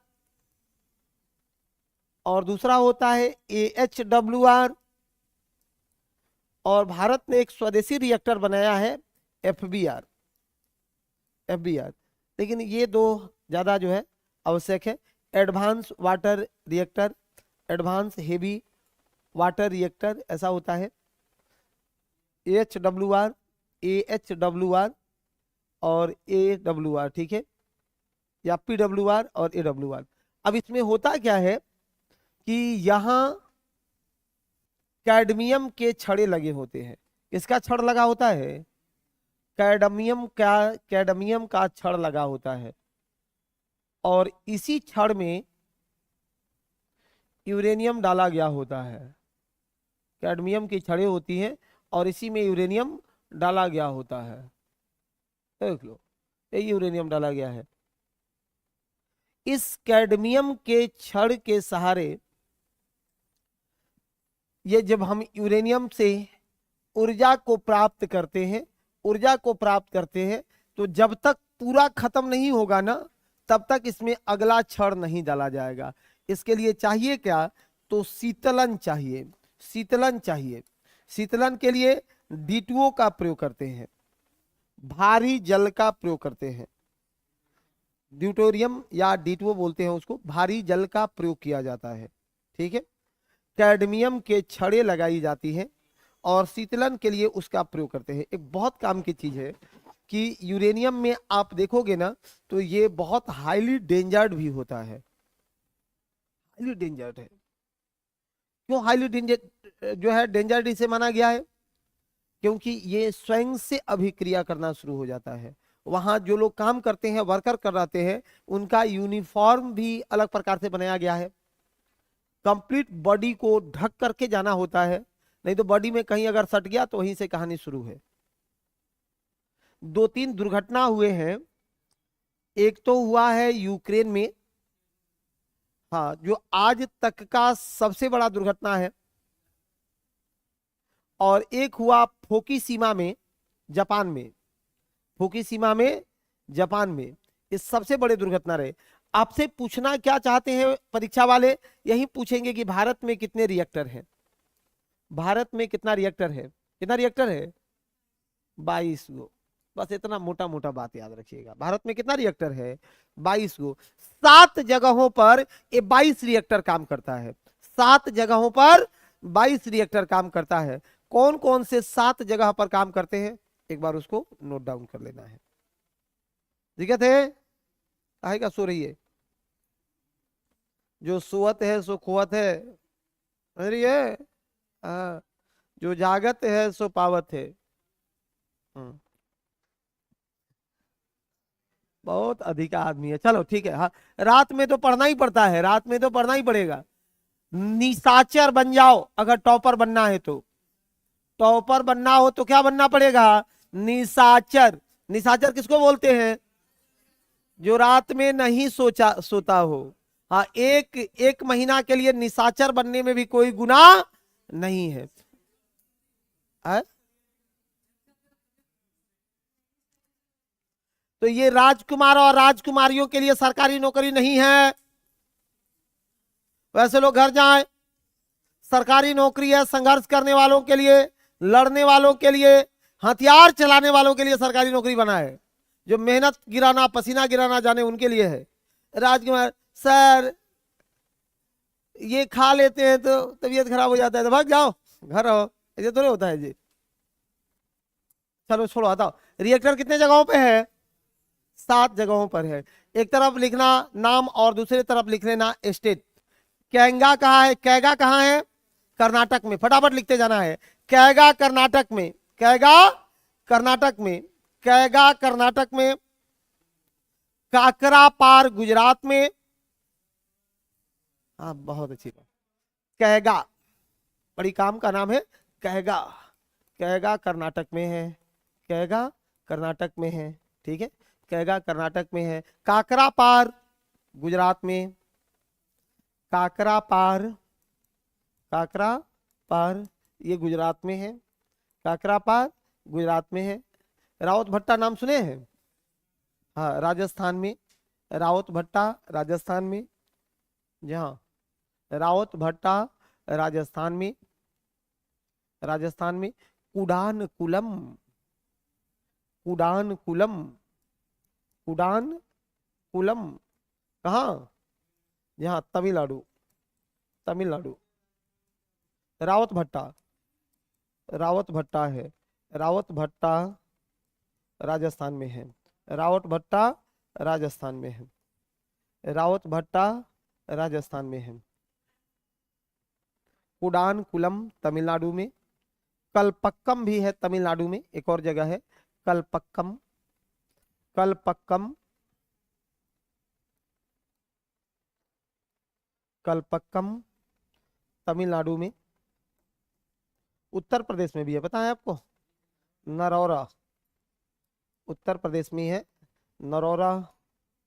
और दूसरा होता है AHWR, और भारत ने एक स्वदेशी रिएक्टर बनाया है FBR। लेकिन ये दो ज्यादा जो है आवश्यक है। Advance water reactor, advance heavy water reactor ऐसा होता है। HWR, AHWR और AWR, ठीक है, या PWR और AWR। अब इसमें होता क्या है कि यहाँ कैडमियम के छड़े लगे होते हैं। किसका छड़ लगा होता है? कैडमियम का छड़ लगा होता है, और इसी छड़ में यूरेनियम डाला गया होता है। कैडमियम की छड़ें होती हैं और इसी में यूरेनियम डाला गया होता है। देख लो, ये यूरेनियम डाला गया है। इस कैडमियम के छड़ के सहारे ये जब हम यूरेनियम से ऊर्जा को प्राप्त करते हैं, ऊर्जा को प्राप्त करते हैं, तो जब तक पूरा खत्म नहीं होगा ना, तब तक इसमें अगला छड़ नहीं डाला जाएगा। इसके लिए चाहिए क्या? तो शीतलन चाहिए, शीतलन चाहिए। शीतलन के लिए D2O का प्रयोग करते हैं, भारी जल का प्रयोग करते हैं। ड्यूटोरियम या D2O बोलते हैं उसको, भारी जल का प्रयोग किया जाता है, ठीक है। कैडमियम के छड़े लगाई जाती है और शीतलन के लिए उसका प्रयोग करते हैं। एक बहुत काम की चीज है कि यूरेनियम में आप देखोगे ना, तो ये बहुत हाईली डेंजर्ड भी होता है। हाईली डेंजर्ड है। क्यों हाईली डेंजर जो है डेंजर्ड इसे माना गया है? क्योंकि ये स्वयं से अभिक्रिया करना शुरू हो जाता है। वहां जो लोग काम करते हैं, वर्कर कराते हैं, उनका यूनिफॉर्म भी अलग प्रकार से बनाया गया है। कंप्लीट बॉडी को ढक करके जाना होता है, नहीं तो बॉडी में कहीं अगर सट गया तो वहीं से कहानी शुरू है। 2-3 दुर्घटना हुए हैं। एक तो हुआ है यूक्रेन में, हाँ, जो आज तक का सबसे बड़ा दुर्घटना है। और एक हुआ फुकुशिमा में, जापान में, फुकुशिमा में जापान में। ये सबसे बड़े दुर्घटना रहे। आपसे पूछना क्या चाहते हैं परीक्षा वाले, यही पूछेंगे कि भारत में कितने रिएक्टर हैं, भारत में कितना रिएक्टर है, कितना रिएक्टर है, 22 गो। बस इतना मोटा मोटा बात याद रखिएगा, भारत में कितना रिएक्टर है, 22 गो। 7 जगहों पर ये 22 रिएक्टर काम करता है, 7 जगहों पर 22 रिएक्टर काम करता है। कौन कौन से 7 जगह पर काम करते हैं, एक बार उसको नोट डाउन कर लेना है। दिक्कत है, आएगा सो रही है, जो सोवत है सो खोवत है, समझ रही है। हाँ, जो जागत है सो पावत है। बहुत अधिक आदमी है, चलो ठीक है। हाँ, रात में तो पढ़ना ही पड़ता है, रात में तो पढ़ना ही पड़ेगा। निशाचर बन जाओ अगर टॉपर बनना है तो, टॉपर बनना हो तो क्या बनना पड़ेगा, निशाचर। निशाचर किसको बोलते हैं, जो रात में नहीं सोता हो। हाँ, एक महीना के लिए निशाचर बनने में भी कोई गुनाह नहीं है। तो ये राजकुमार और राजकुमारियों के लिए सरकारी नौकरी नहीं है। वैसे लोग घर जाएं, सरकारी नौकरी है संघर्ष करने वालों के लिए, लड़ने वालों के लिए, हथियार चलाने वालों के लिए सरकारी नौकरी बना है। जो मेहनत गिराना, पसीना गिराना जाने उनके लिए है। राजकुमार सर ये खा लेते हैं तो तबीयत खराब हो जाता है तो भाग जाओ, घर आओ, ऐसे थोड़े होता है जी। चलो छोड़ो, हटाओ। रिएक्टर कितने जगहों पे है, 7 जगहों पर है। एक तरफ लिखना नाम और दूसरी तरफ लिख लेना स्टेट। कैंगा कहाँ है, कैगा कहाँ है, कर्नाटक में, फटाफट लिखते जाना है। कैगा कर्नाटक में, कैगा कर्नाटक में, कैगा कर्नाटक में। काकरापार गुजरात में। हाँ बहुत अच्छी बात। कैगा, बड़ी काम का नाम है कैगा, कैगा कर्नाटक में है, कैगा कर्नाटक में है, ठीक है। कैगा कर्नाटक में है। काकरापार गुजरात में, काकरापार, काकरापार ये गुजरात में है, काकरापार गुजरात में है। रावत भट्टा नाम सुने हैं, हाँ राजस्थान में, रावत भट्टा राजस्थान में, जहाँ रावत भट्टा राजस्थान में, राजस्थान में। कुडान कुलम, कुडान कुलम, कुडान कुलम कहाँ, यहाँ तमिलनाडु, तमिलनाडु। रावत भट्टा, रावत भट्टा है, रावत भट्टा राजस्थान में है, रावत भट्टा राजस्थान में है, रावत भट्टा राजस्थान में है। कुडान कुलम तमिलनाडु में। कलपक्कम भी है तमिलनाडु में, एक और जगह है कलपक्कम, कलपक्कम, कलपक्कम तमिलनाडु में। उत्तर प्रदेश में भी है, पता है आपको, नरौरा उत्तर प्रदेश में है, नरौरा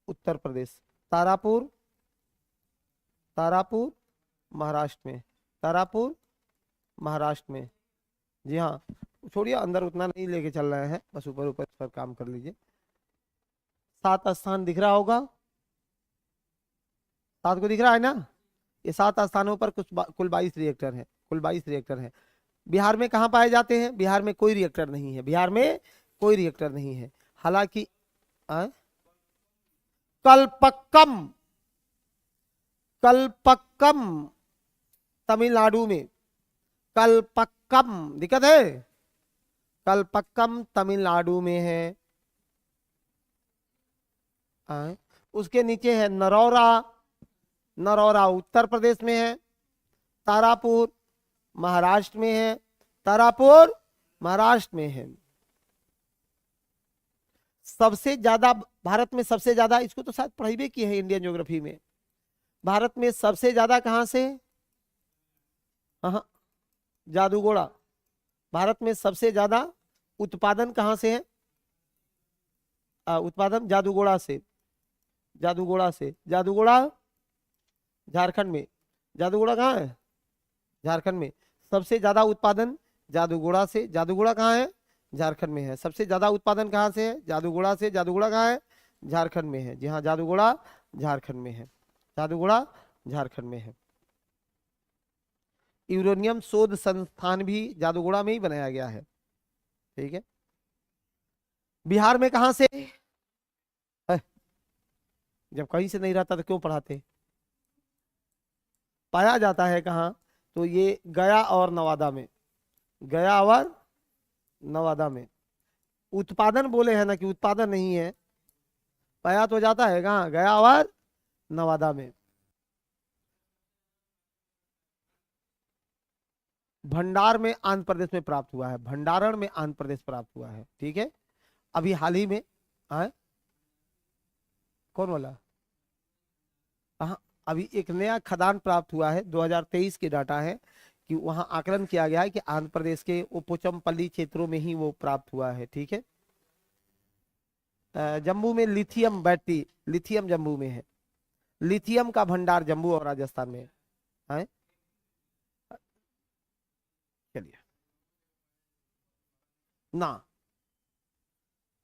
उत्तर प्रदेश। तारापुर, तारापुर महाराष्ट्र में, तारापुर महाराष्ट्र में। जी हाँ, छोड़िए अंदर उतना नहीं लेके चल रहे हैं, बस ऊपर ऊपर पर काम कर लीजिए। 7 स्थान दिख रहा होगा, 7 को दिख रहा है ना। ये 7 स्थानों पर कुल 22 रिएक्टर हैं, कुल 22 रिएक्टर हैं। बिहार में कहाँ पाए जाते हैं, बिहार में कोई रिएक्टर नहीं है, बिहार में कोई रिएक्टर नहीं है। हालांकि कलपक्कम, कलपक्कम तमिलनाडु में, कलपक्कम दिक्कत है, कलपक्कम तमिलनाडु में है। उसके नीचे है नरौरा, नरौरा उत्तर प्रदेश में है। तारापुर महाराष्ट्र में है, तारापुर महाराष्ट्र में है। सबसे ज्यादा भारत में, सबसे ज्यादा, इसको तो शायद पढ़ाई भी की है इंडियन ज्योग्राफी में। भारत में सबसे ज्यादा कहां से, हाँ जादूगोड़ा। भारत में सबसे ज्यादा उत्पादन कहां से है, उत्पादन जादूगोड़ा से, जादूगोड़ा से। जादूगोड़ा झारखंड में, जादूगोड़ा कहाँ है, झारखंड में। सबसे ज्यादा उत्पादन जादूगोड़ा से। जादूगोड़ा कहाँ है? झारखंड में है। सबसे ज्यादा उत्पादन कहाँ से है? जादूगोड़ा से। जादूगोड़ा कहाँ है? झारखंड में है। जी हाँ, जादूगोड़ा झारखंड में है। जादूगोड़ा झारखंड में है। यूरेनियम शोध संस्थान भी जादूगोड़ा में ही बनाया गया है। ठीक है। बिहार में कहाँ से? है, जब कहीं से नहीं रहता तो क्यों पढ़ाते? पाया जाता है कहाँ? तो ये गया और नवादा में। गया और नवादा में। उत्पादन बोले हैं ना, कि उत्पादन नहीं है। पाया तो जाता है कहाँ? गया और नवादा में। भंडार में आंध्र प्रदेश में प्राप्त हुआ है। भंडारण में आंध्र प्रदेश प्राप्त हुआ है। ठीक है। अभी हाल ही में। हाँ, कौन बोला? हाँ, अभी एक नया खदान प्राप्त हुआ है, 2023 के डाटा है, कि वहां आकलन किया गया है कि आंध्र प्रदेश के पोचमपल्ली क्षेत्रों में ही वो प्राप्त हुआ है। ठीक है। जम्मू में लिथियम बैटरी, लिथियम जम्मू में है। लिथियम का भंडार जम्मू और राजस्थान में है। चलिए ना,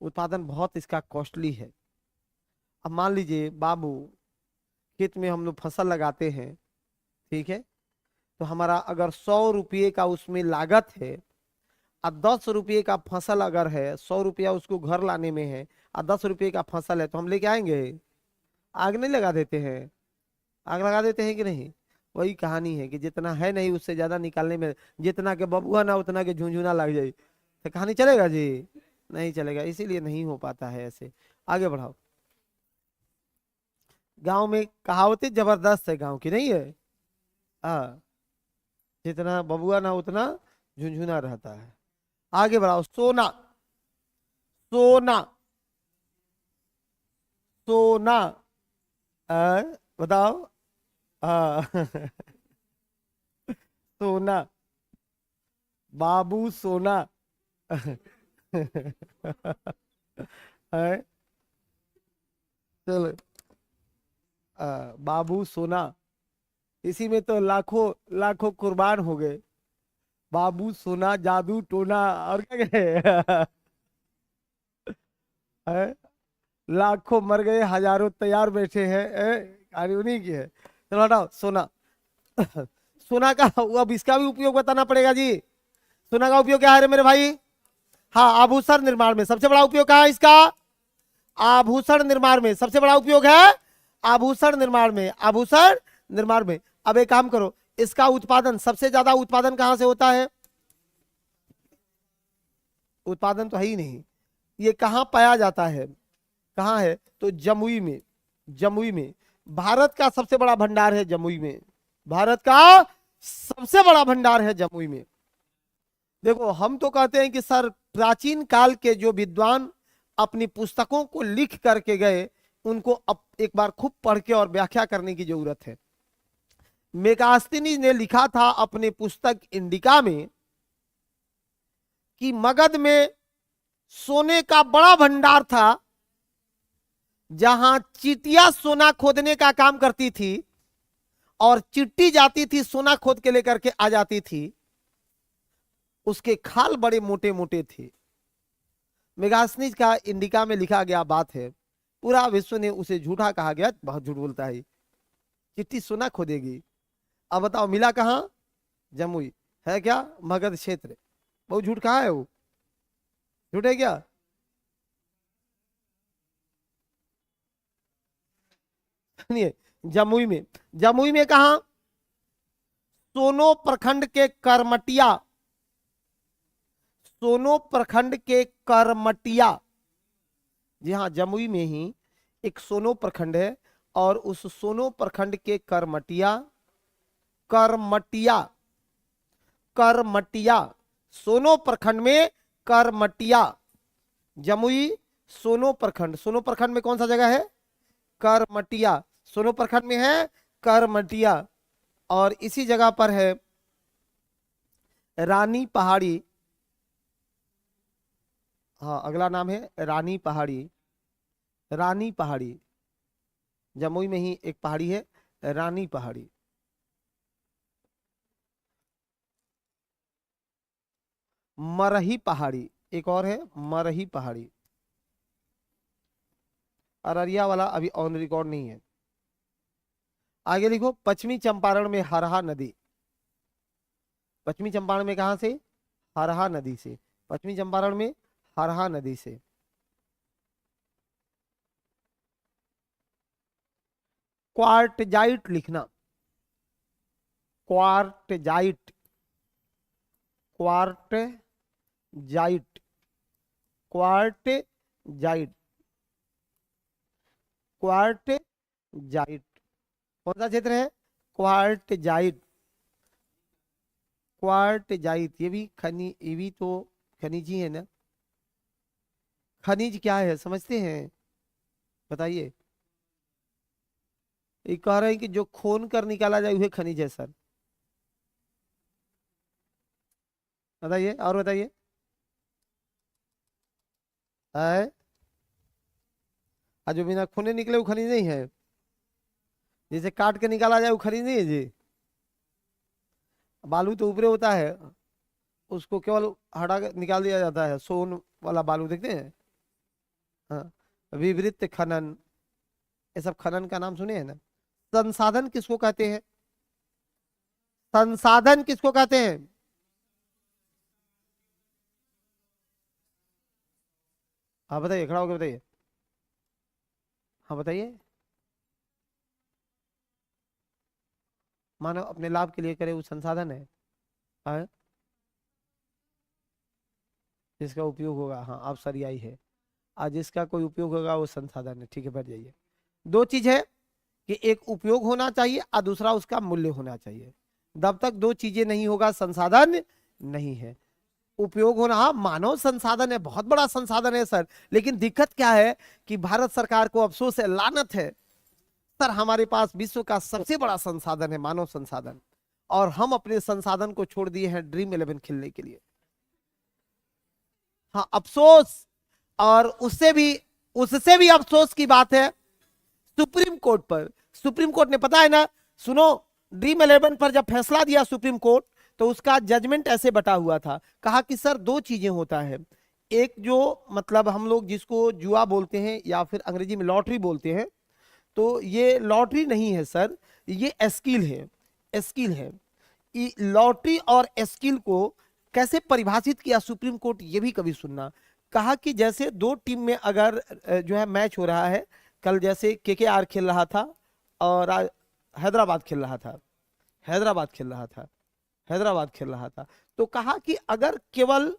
उत्पादन बहुत इसका कॉस्टली है। अब मान लीजिए बाबू, खेत में हम लोग फसल लगाते हैं। ठीक है। तो हमारा अगर 100 रुपये का उसमें लागत है, और 10 रुपये का फसल अगर है, 100 रुपया उसको घर लाने में है, और 10 रुपये का फसल है, तो हम लेके आएंगे? आग नहीं लगा देते हैं? आग लगा देते हैं कि नहीं? वही कहानी है कि जितना है नहीं उससे ज्यादा निकालने में, जितना के बबुआ ना उतना के झुंझुना लग जाए, तो कहानी चलेगा जी? नहीं चलेगा। इसीलिए नहीं हो पाता है ऐसे। आगे बढ़ाओ। गांव में कहावतें जबरदस्त है, गांव की नहीं है? हाँ, जितना बबुआ ना उतना झुंझुना रहता है। आगे बढ़ाओ। सोना। सोना। सोना। बताओ। हाँ सोना। बाबू सोना है। चलो। बाबू सोना। इसी में तो लाखों लाखों कुर्बान हो गए। बाबू सोना, जादू टोना, और क्या कहे है? लाखों मर गए, हजारों तैयार बैठे हैं। कहानी उन्हीं की है। चलो हटाओ। सोना। सोना का, अब इसका भी उपयोग बताना पड़ेगा जी। सोना का उपयोग क्या है रे मेरे भाई? हाँ, आभूषण निर्माण में सबसे बड़ा उपयोग क्या है इसका? आभूषण निर्माण में सबसे बड़ा उपयोग है। आभूषण निर्माण में, आभूषण निर्माण में। अब एक काम करो, इसका उत्पादन, सबसे ज्यादा उत्पादन कहां से होता है? उत्पादन तो है ही नहीं। ये कहाँ पाया जाता है? कहाँ है? तो जमुई में। जमुई में। भारत का सबसे बड़ा भंडार है जमुई में। भारत का सबसे बड़ा भंडार है जमुई में। देखो, हम तो कहते हैं कि सर, प्राचीन काल के जो विद्वान अपनी पुस्तकों को लिख करके गए, उनको अब एक बार खूब पढ़ के और व्याख्या करने की जरूरत है। मेगास्तिनी ने लिखा था अपने पुस्तक इंडिका में कि मगध में सोने का बड़ा भंडार था, जहां चीटियां सोना खोदने का काम करती थी, और चिट्टी जाती थी सोना खोद के लेकर के आ जाती थी। उसके खाल बड़े मोटे मोटे थे। मेगास्नीज का इंडिका में लिखा गया बात है। पूरा विश्व ने उसे झूठा कहा गया, बहुत झूठ बोलता है, चिट्टी सोना खोदेगी। अब बताओ मिला कहां? जमुई। है क्या? मगध क्षेत्र। बहुत झूठ कहा है वो? झूठ है क्या? सुनिए, जमुई में। जमुई में कहा? सोनो प्रखंड के करमटिया। सोनो प्रखंड के करमटिया। जी हाँ, जमुई में ही एक सोनो प्रखंड है, और उस सोनो प्रखंड के करमटिया, करमटिया, करमटिया, सोनो प्रखंड में करमटिया। जमुई सोनो प्रखंड। सोनो प्रखंड में कौन सा जगह है? करमटिया। सोनो प्रखंड में है करमटिया। और इसी जगह पर है रानी पहाड़ी। हाँ, अगला नाम है रानी पहाड़ी। रानी पहाड़ी। जमुई में ही एक पहाड़ी है, रानी पहाड़ी। मरही पहाड़ी, एक और है मरही पहाड़ी। अररिया वाला अभी ऑन रिकॉर्ड नहीं है। आगे लिखो, पश्चिमी चंपारण में हरहा नदी। पश्चिमी चंपारण में कहां से? हरहा नदी से। पश्चिमी चंपारण में हरहा नदी से। क्वार्टजाइट लिखना, क्वार्टजाइट, क्वार्टजाइट, क्वार्टजाइट, क्वार्टजाइट। कौन सा क्षेत्र है? Quartzite, quartzite. ये भी ये भी तो खनिज ही है ना। खनिज क्या है समझते हैं? बताइए। ये कह रहे हैं कि जो खोन कर निकाला जाए वह खनिज है सर। बताइए और बताइए। है? जो बिना खूने निकले वो खनिज नहीं है? जैसे काट के निकाला जाए वो खनिज नहीं है जी। बालू तो ऊपरे होता है, उसको केवल हटा के निकाल दिया जाता है। सोन वाला बालू देखते हैं। हाँ, विवृत खनन, ये सब खनन का नाम सुने हैं ना। संसाधन किसको कहते हैं? संसाधन किसको कहते हैं? हाँ बताइए, खड़ा होकर बताइए। हाँ बताइए। मानव अपने लाभ के लिए करे वो संसाधन है। हाँ? जिसका उपयोग होगा, हाँ आप सर आई है। आज जिसका कोई उपयोग होगा वो संसाधन है। ठीक है, बैठ जाइए। दो चीज है कि एक उपयोग होना चाहिए और दूसरा उसका मूल्य होना चाहिए। जब तक दो चीजें नहीं होगा संसाधन नहीं है। उपयोग होना, हाँ मानव संसाधन है, बहुत बड़ा संसाधन है सर। लेकिन दिक्कत क्या है कि भारत सरकार को अफसोस है, लानत है सर, हमारे पास विश्व का सबसे बड़ा संसाधन है मानव संसाधन, और हम अपने संसाधन को छोड़ दिए हैं ड्रीम 11 खेलने के लिए। हाँ अफसोस। और उससे भी अफसोस की बात है सुप्रीम कोर्ट पर। सुप्रीम कोर्ट ने, पता है ना, सुनो, ड्रीम 11 पर जब फैसला दिया सुप्रीम कोर्ट, तो उसका जजमेंट ऐसे बटा हुआ था। कहा कि सर दो चीजें होता है, एक जो मतलब हम लोग जिसको जुआ बोलते हैं या फिर अंग्रेजी में लॉटरी बोलते हैं, तो ये लॉटरी नहीं है सर, ये स्किल है, स्किल है। लॉटरी और स्किल को कैसे परिभाषित किया सुप्रीम कोर्ट, ये भी कभी सुनना। कहा कि जैसे दो टीम में अगर जो है मैच हो रहा है, कल जैसे केकेआर खेल रहा था और हैदराबाद खेल रहा था, हैदराबाद खेल रहा था, हैदराबाद खेल रहा था, तो कहा कि अगर केवल,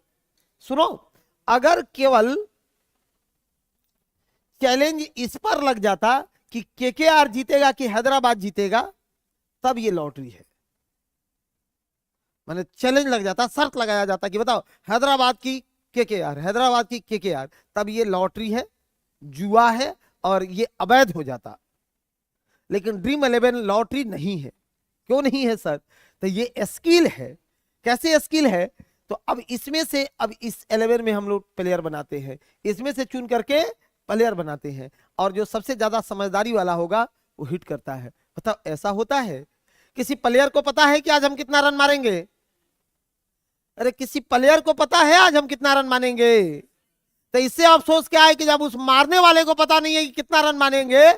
सुनो, अगर केवल चैलेंज इस पर लग जाता कि केकेआर जीतेगा कि हैदराबाद जीतेगा, तब ये लॉटरी है। माने चैलेंज लग जाता, शर्त लगाया जाता कि बताओ हैदराबाद की केकेआर, हैदराबाद की केकेआर, तब ये लॉटरी है, जुआ है और ये अवैध हो जाता। लेकिन ड्रीम 11 लॉटरी नहीं है। क्यों नहीं है सर? तो ये स्किल है। कैसे स्किल है? तो अब इसमें से, अब इस 11 में हम लोग प्लेयर बनाते हैं, इसमें से चुन करके प्लेयर बनाते हैं, और जो सबसे ज्यादा समझदारी वाला होगा वो हिट करता है। बताओ ऐसा होता है? किसी प्लेयर को पता है कि आज हम कितना रन मारेंगे? अरे किसी प्लेयर को पता है आज हम कितना रन मारेंगे? तो इससे अफसोस क्या है कि जब उस मारने वाले को पता नहीं है कि कितना रन मारेंगे,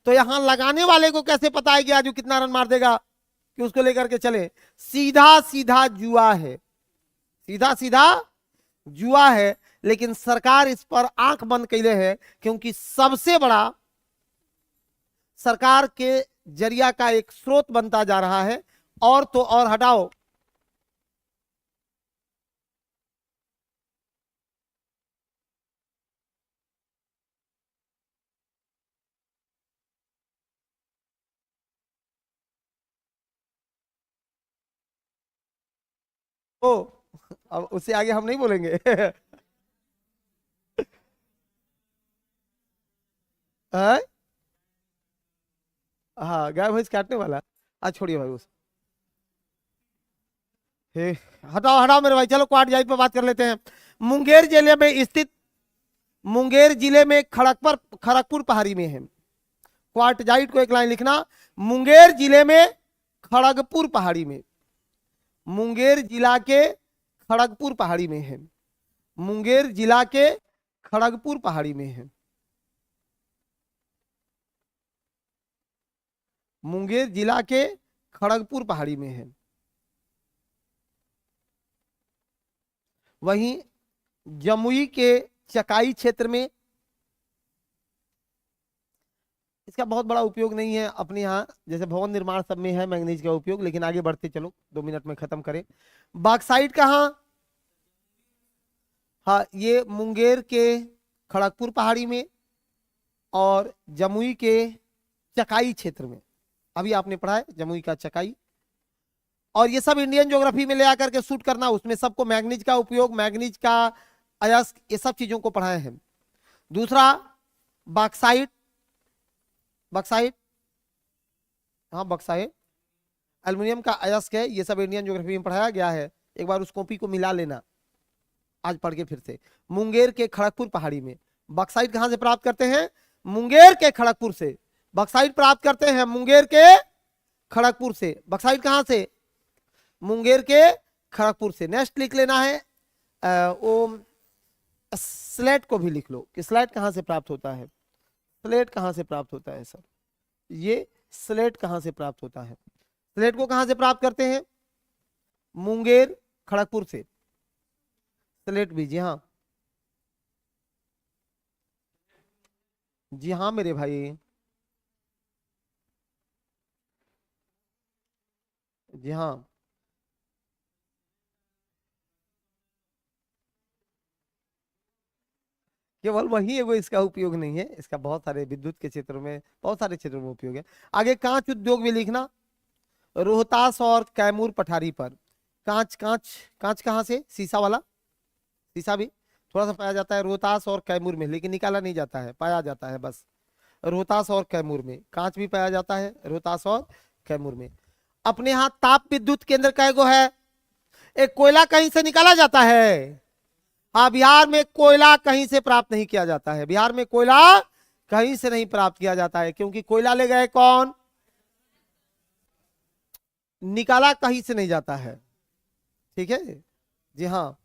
तो यहां लगाने वाले को कैसे पता है कि आज वो कितना रन मार देगा कि उसको लेकर के चले। सीधा सीधा जुआ है, सीधा सीधा जुआ है। लेकिन सरकार इस पर आंख बंद कैले है, क्योंकि सबसे बड़ा सरकार के जरिया का एक स्रोत बनता जा रहा है। और तो और हटाओ, ओ अब उससे आगे हम नहीं बोलेंगे। हाँ हाँ, गाय भैंस काटने वाला। आज छोड़िए भाई उस, हे, हटाओ हटाओ मेरे भाई, चलो क्वाड जाइत पे बात कर लेते हैं। मुंगेर जिले में स्थित, मुंगेर जिले में खड़गपुर, खड़गपुर पहाड़ी में है। क्वार्टजाइट को एक लाइन लिखना, मुंगेर जिले में खड़गपुर पहाड़ी में, मुंगेर जिला के खड़गपुर पहाड़ी में है। मुंगेर जिला के खड़गपुर पहाड़ी में है। मुंगेर जिला के खड़गपुर पहाड़ी में है। वहीं जमुई के चकाई क्षेत्र में, इसका बहुत बड़ा उपयोग नहीं है अपने यहाँ, जैसे भवन निर्माण सब में है मैंगनीज का उपयोग, लेकिन आगे बढ़ते चलो, 2 मिनट में खत्म करें। बॉक्साइट कहाँ? हाँ, ये मुंगेर के खड़गपुर पहाड़ी में और जमुई के चकाई क्षेत्र में। अभी आपने पढ़ा है जमुई का चकाई। और ये सब इंडियन ज्योग्राफी में ले आकर के शूट करना, उसमें सबको मैंगनीज का उपयोग, मैंगनीज का अयस्क, ये सब चीजों को पढ़ाए हैं। दूसरा बॉक्साइट, बॉक्साइट, हाँ बॉक्साइट एल्युमिनियम का अयस्क है। ये सब इंडियन ज्योग्राफी में पढ़ाया गया है, एक बार उस कॉपी को मिला लेना आज पढ़ के फिर से। मुंगेर के खड़गपुर पहाड़ी में बॉक्साइट कहां से प्राप्त करते हैं? मुंगेर के खड़गपुर से। बॉक्साइट प्राप्त करते हैं मुंगेर के खड़गपुर से। बॉक्साइट कहां से? मुंगेर के खड़गपुर से। नेक्स्ट लिख लेना है वो स्लेट को भी लिख लो कि स्लेट कहां से प्राप्त होता है। स्लेट कहां से प्राप्त होता है सर? ये स्लेट कहां से प्राप्त होता है? स्लेट को कहां से प्राप्त करते हैं? मुंगेर खड़गपुर से। स्लेट भी, जी हाँ, जी हाँ मेरे भाई, जी हाँ। केवल वही एगो इसका उपयोग नहीं है, इसका बहुत सारे विद्युत के क्षेत्रों में, बहुत सारे क्षेत्रों में उपयोग है। आगे कांच उद्योग में लिखना, रोहतास और कैमूर पठारी पर। कांच, कांच, कांच कहाँ से? शीशा वाला, शीशा भी थोड़ा सा पाया जाता है रोहतास और कैमूर में, लेकिन निकाला नहीं जाता है, पाया जाता है बस। रोहतास और कैमूर में कांच भी पाया जाता है, रोहतास और कैमूर में। अपने यहाँ ताप विद्युत केंद्र कैगो है? एक कोयला कहीं से निकाला जाता है? हाँ, बिहार में कोयला कहीं से प्राप्त नहीं किया जाता है। बिहार में कोयला कहीं से नहीं प्राप्त किया जाता है, क्योंकि कोयला ले गए कौन? निकाला कहीं से नहीं जाता है, ठीक है, जी हाँ।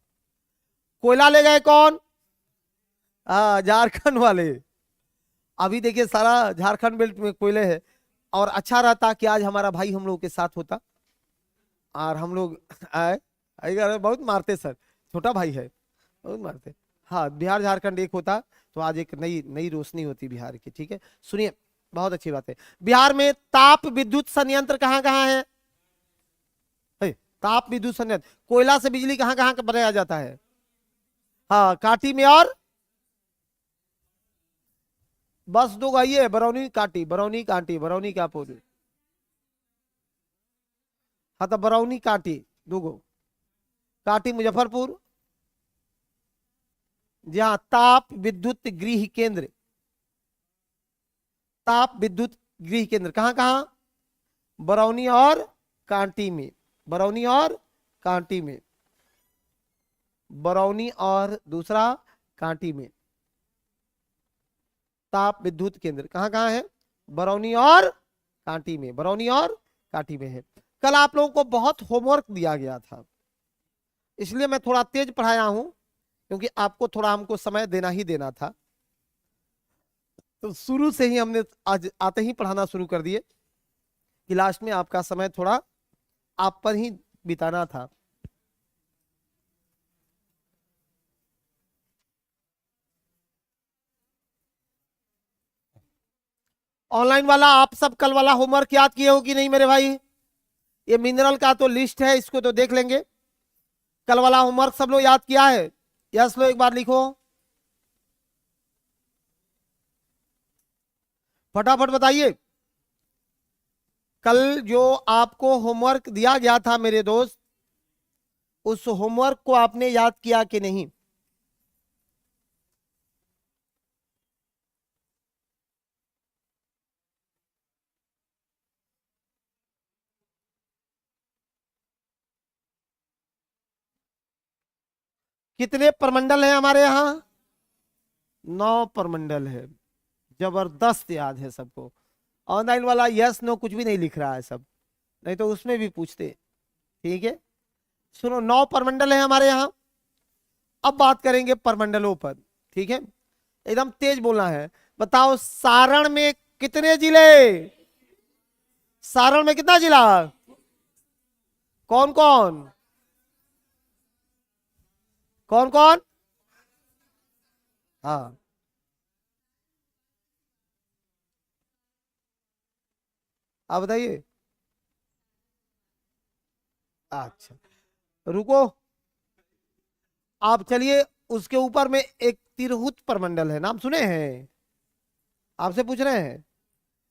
कोयला ले गए कौन? झारखंड वाले। अभी देखिए सारा झारखंड बेल्ट में कोयले है, और अच्छा रहता कि आज हमारा भाई हम लोग के साथ होता और हम लोग आए। बहुत मारते सर, छोटा भाई है, बहुत मारते। हाँ, बिहार झारखंड एक होता तो आज एक नई नई रोशनी होती बिहार की, ठीक है। सुनिए, बहुत अच्छी बात है। बिहार में ताप विद्युत संयंत्र कहाँ कहाँ है? ताप विद्युत संयंत्र, कोयला से बिजली कहाँ कहाँ बनाया जाता है? हाँ, काटी में और बस दो गाइए, बरौनी काटी, बरौनी काटी, बरौनी क्या पोली। हाँ तो बरौनी काटी दूगो, काटी मुजफ्फरपुर। जहां ताप विद्युत गृह केंद्र, ताप विद्युत गृह केंद्र कहां कहां? बरौनी और कांटी में, बरौनी और कांटी में, बरौनी और दूसरा कांटी में। ताप विद्युत केंद्र कहां कहां है? बरौनी और कांटी में, बरौनी और कांटी में है। कल आप लोगों को बहुत होमवर्क दिया गया था, इसलिए मैं थोड़ा तेज पढ़ाया हूं, क्योंकि आपको थोड़ा हमको समय देना ही देना था। तो शुरू से ही हमने आज आते ही पढ़ाना शुरू कर दिए कि लास्ट में आपका समय थोड़ा आप पर ही बिताना था। ऑनलाइन वाला आप सब कल वाला होमवर्क याद किए हो कि नहीं मेरे भाई? ये मिनरल का तो लिस्ट है, इसको तो देख लेंगे। कल वाला होमवर्क सब लोग याद किया है? यस लो, एक बार लिखो फटाफट बताइए। कल जो आपको होमवर्क दिया गया था मेरे दोस्त, उस होमवर्क को आपने याद किया कि नहीं? कितने प्रमंडल हैं हमारे यहाँ? 9 प्रमंडल है। जबरदस्त याद है सबको। ऑनलाइन वाला यस नो कुछ भी नहीं लिख रहा है सब, नहीं तो उसमें भी पूछते, ठीक है। सुनो, 9 परमंडल है हमारे यहाँ। अब बात करेंगे परमंडलों पर, ठीक है? एकदम तेज बोलना है। बताओ, सारण में कितने जिले? सारण में कितना जिला? कौन कौन? कौन कौन? हाँ, आप बताइए। अच्छा, रुको, आप चलिए। उसके ऊपर में एक तिरहुत प्रमंडल है, नाम सुने हैं? आपसे पूछ रहे हैं।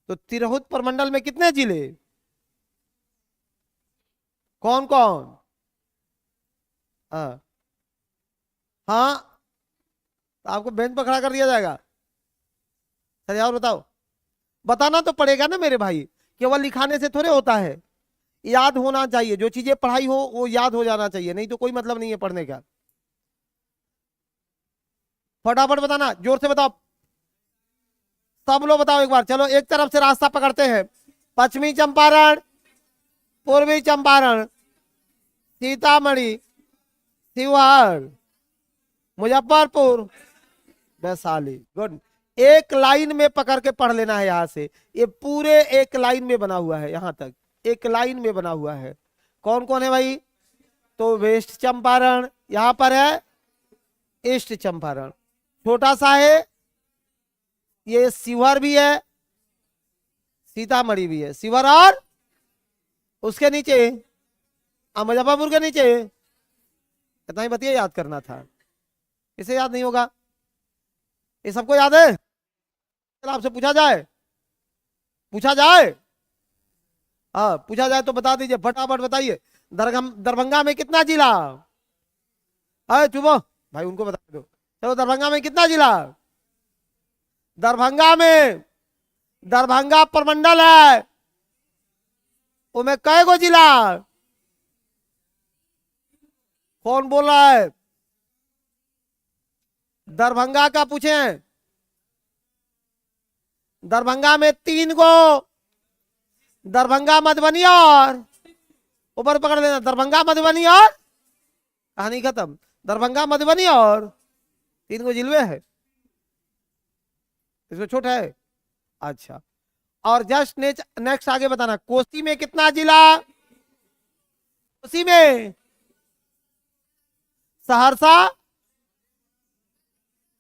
तो तिरहुत प्रमंडल में कितने जिले? कौन कौन? हाँ। हाँ, तो आपको बेंच पर खड़ा कर दिया जाएगा। चलिए और बताओ। बताना तो पड़ेगा ना मेरे भाई, केवल लिखाने से थोड़े होता है। याद होना चाहिए, जो चीजें पढ़ाई हो वो याद हो जाना चाहिए, नहीं तो कोई मतलब नहीं है पढ़ने का। फटाफट बताना, जोर से बताओ। सब लोग बताओ एक बार, चलो एक तरफ से रास्ता पकड़ते हैं। पश्चिमी चंपारण, पूर्वी चंपारण, सीतामढ़ी, शिवहर, मुजफ्फरपुर, वैशाली। गुड। एक लाइन में पकड़ के पढ़ लेना है यहां से। ये पूरे एक लाइन में बना हुआ है, यहां तक एक लाइन में बना हुआ है। कौन कौन है भाई? तो वेस्ट चंपारण यहां पर है, ईस्ट चंपारण छोटा सा है, ये शिवहर भी है, सीतामढ़ी भी है। शिवहर और उसके नीचे मुजफ्फरपुर के नीचे। इतना ही बतिया, याद करना था। इसे याद नहीं होगा? ये सबको याद है? चलो आपसे पूछा जाए, पूछा जाए। हाँ, पूछा जाए तो बता दीजिए, फटाफट बताइए। दरभंगा में कितना जिला? अरे चुपो भाई, उनको बता दो। चलो, दरभंगा में कितना जिला? दरभंगा में, दरभंगा प्रमंडल है, उसमें कै गो जिला? कौन बोल रहा है? दरभंगा का पूछे। दरभंगा में 3 गो। दरभंगा, मधुबनी और ऊपर पकड़ लेना, दरभंगा, मधुबनी और कहानी खत्म। दरभंगा, मधुबनी और 3 गो जिले है। इसमें छोटा है। अच्छा, और जस्ट नेक्स्ट आगे बताना, कोसी में कितना जिला? कोसी में सहरसा,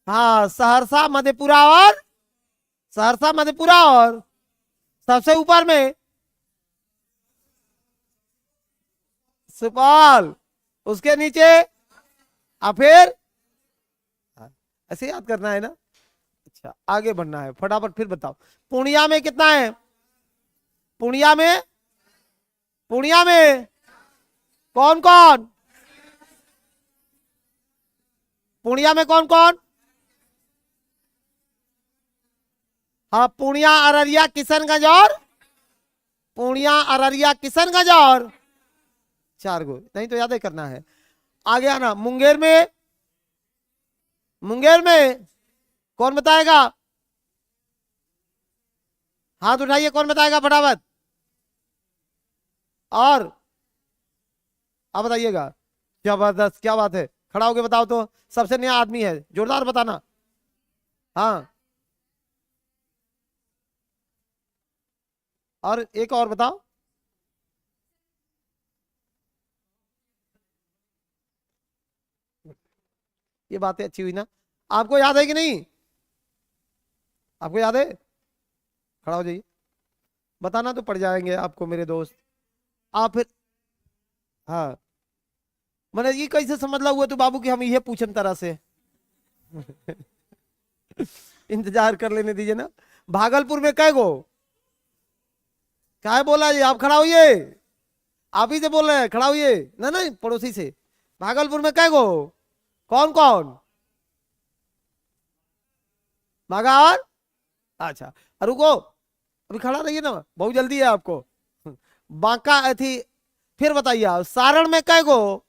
हाँ सहरसा, मधेपुरा और सहरसा, मधेपुरा और सबसे ऊपर में सुपौल, उसके नीचे फिर ऐसे याद करना है ना। अच्छा, आगे बढ़ना है, फटाफट फिर बताओ। पूर्णिया में कितना है? पूर्णिया में, पूर्णिया में कौन कौन? पूर्णिया में कौन कौन? हाँ, पूर्णिया, अररिया, किशनगंज और पूर्णिया, अररिया, किशनगंज और 4 गो। नहीं तो याद ही करना है। आगे आना, मुंगेर में, मुंगेर में कौन बताएगा? हाथ उठाइए, कौन बताएगा फटाफट। और आप बताइएगा। जबरदस्त, क्या बात है, खड़ा होके बताओ तो। सबसे नया आदमी है, जोरदार बताना। हाँ, और एक और बताओ। ये बातें अच्छी हुई ना? आपको याद है कि नहीं? आपको याद है? खड़ा हो जाइए, बताना तो पड़ जाएंगे आपको मेरे दोस्त। आप फिर, हाँ, मैंने ये कैसे समझ ला हुआ तो बाबू कि हम ये पूछन तरह से। इंतजार कर लेने दीजिए ना। भागलपुर में कै गो? क्या है बोला जी? आप खड़ा होइए, आप ही से बोल रहे हैं, खड़ा होइए ना, नहीं पड़ोसी से। भागलपुर में कै गो? कौन कौन? भागा और अच्छा, रुको, अभी खड़ा रहिए ना, बहुत जल्दी है आपको। बांका थी, फिर बताइए आप, सारण में कै गो?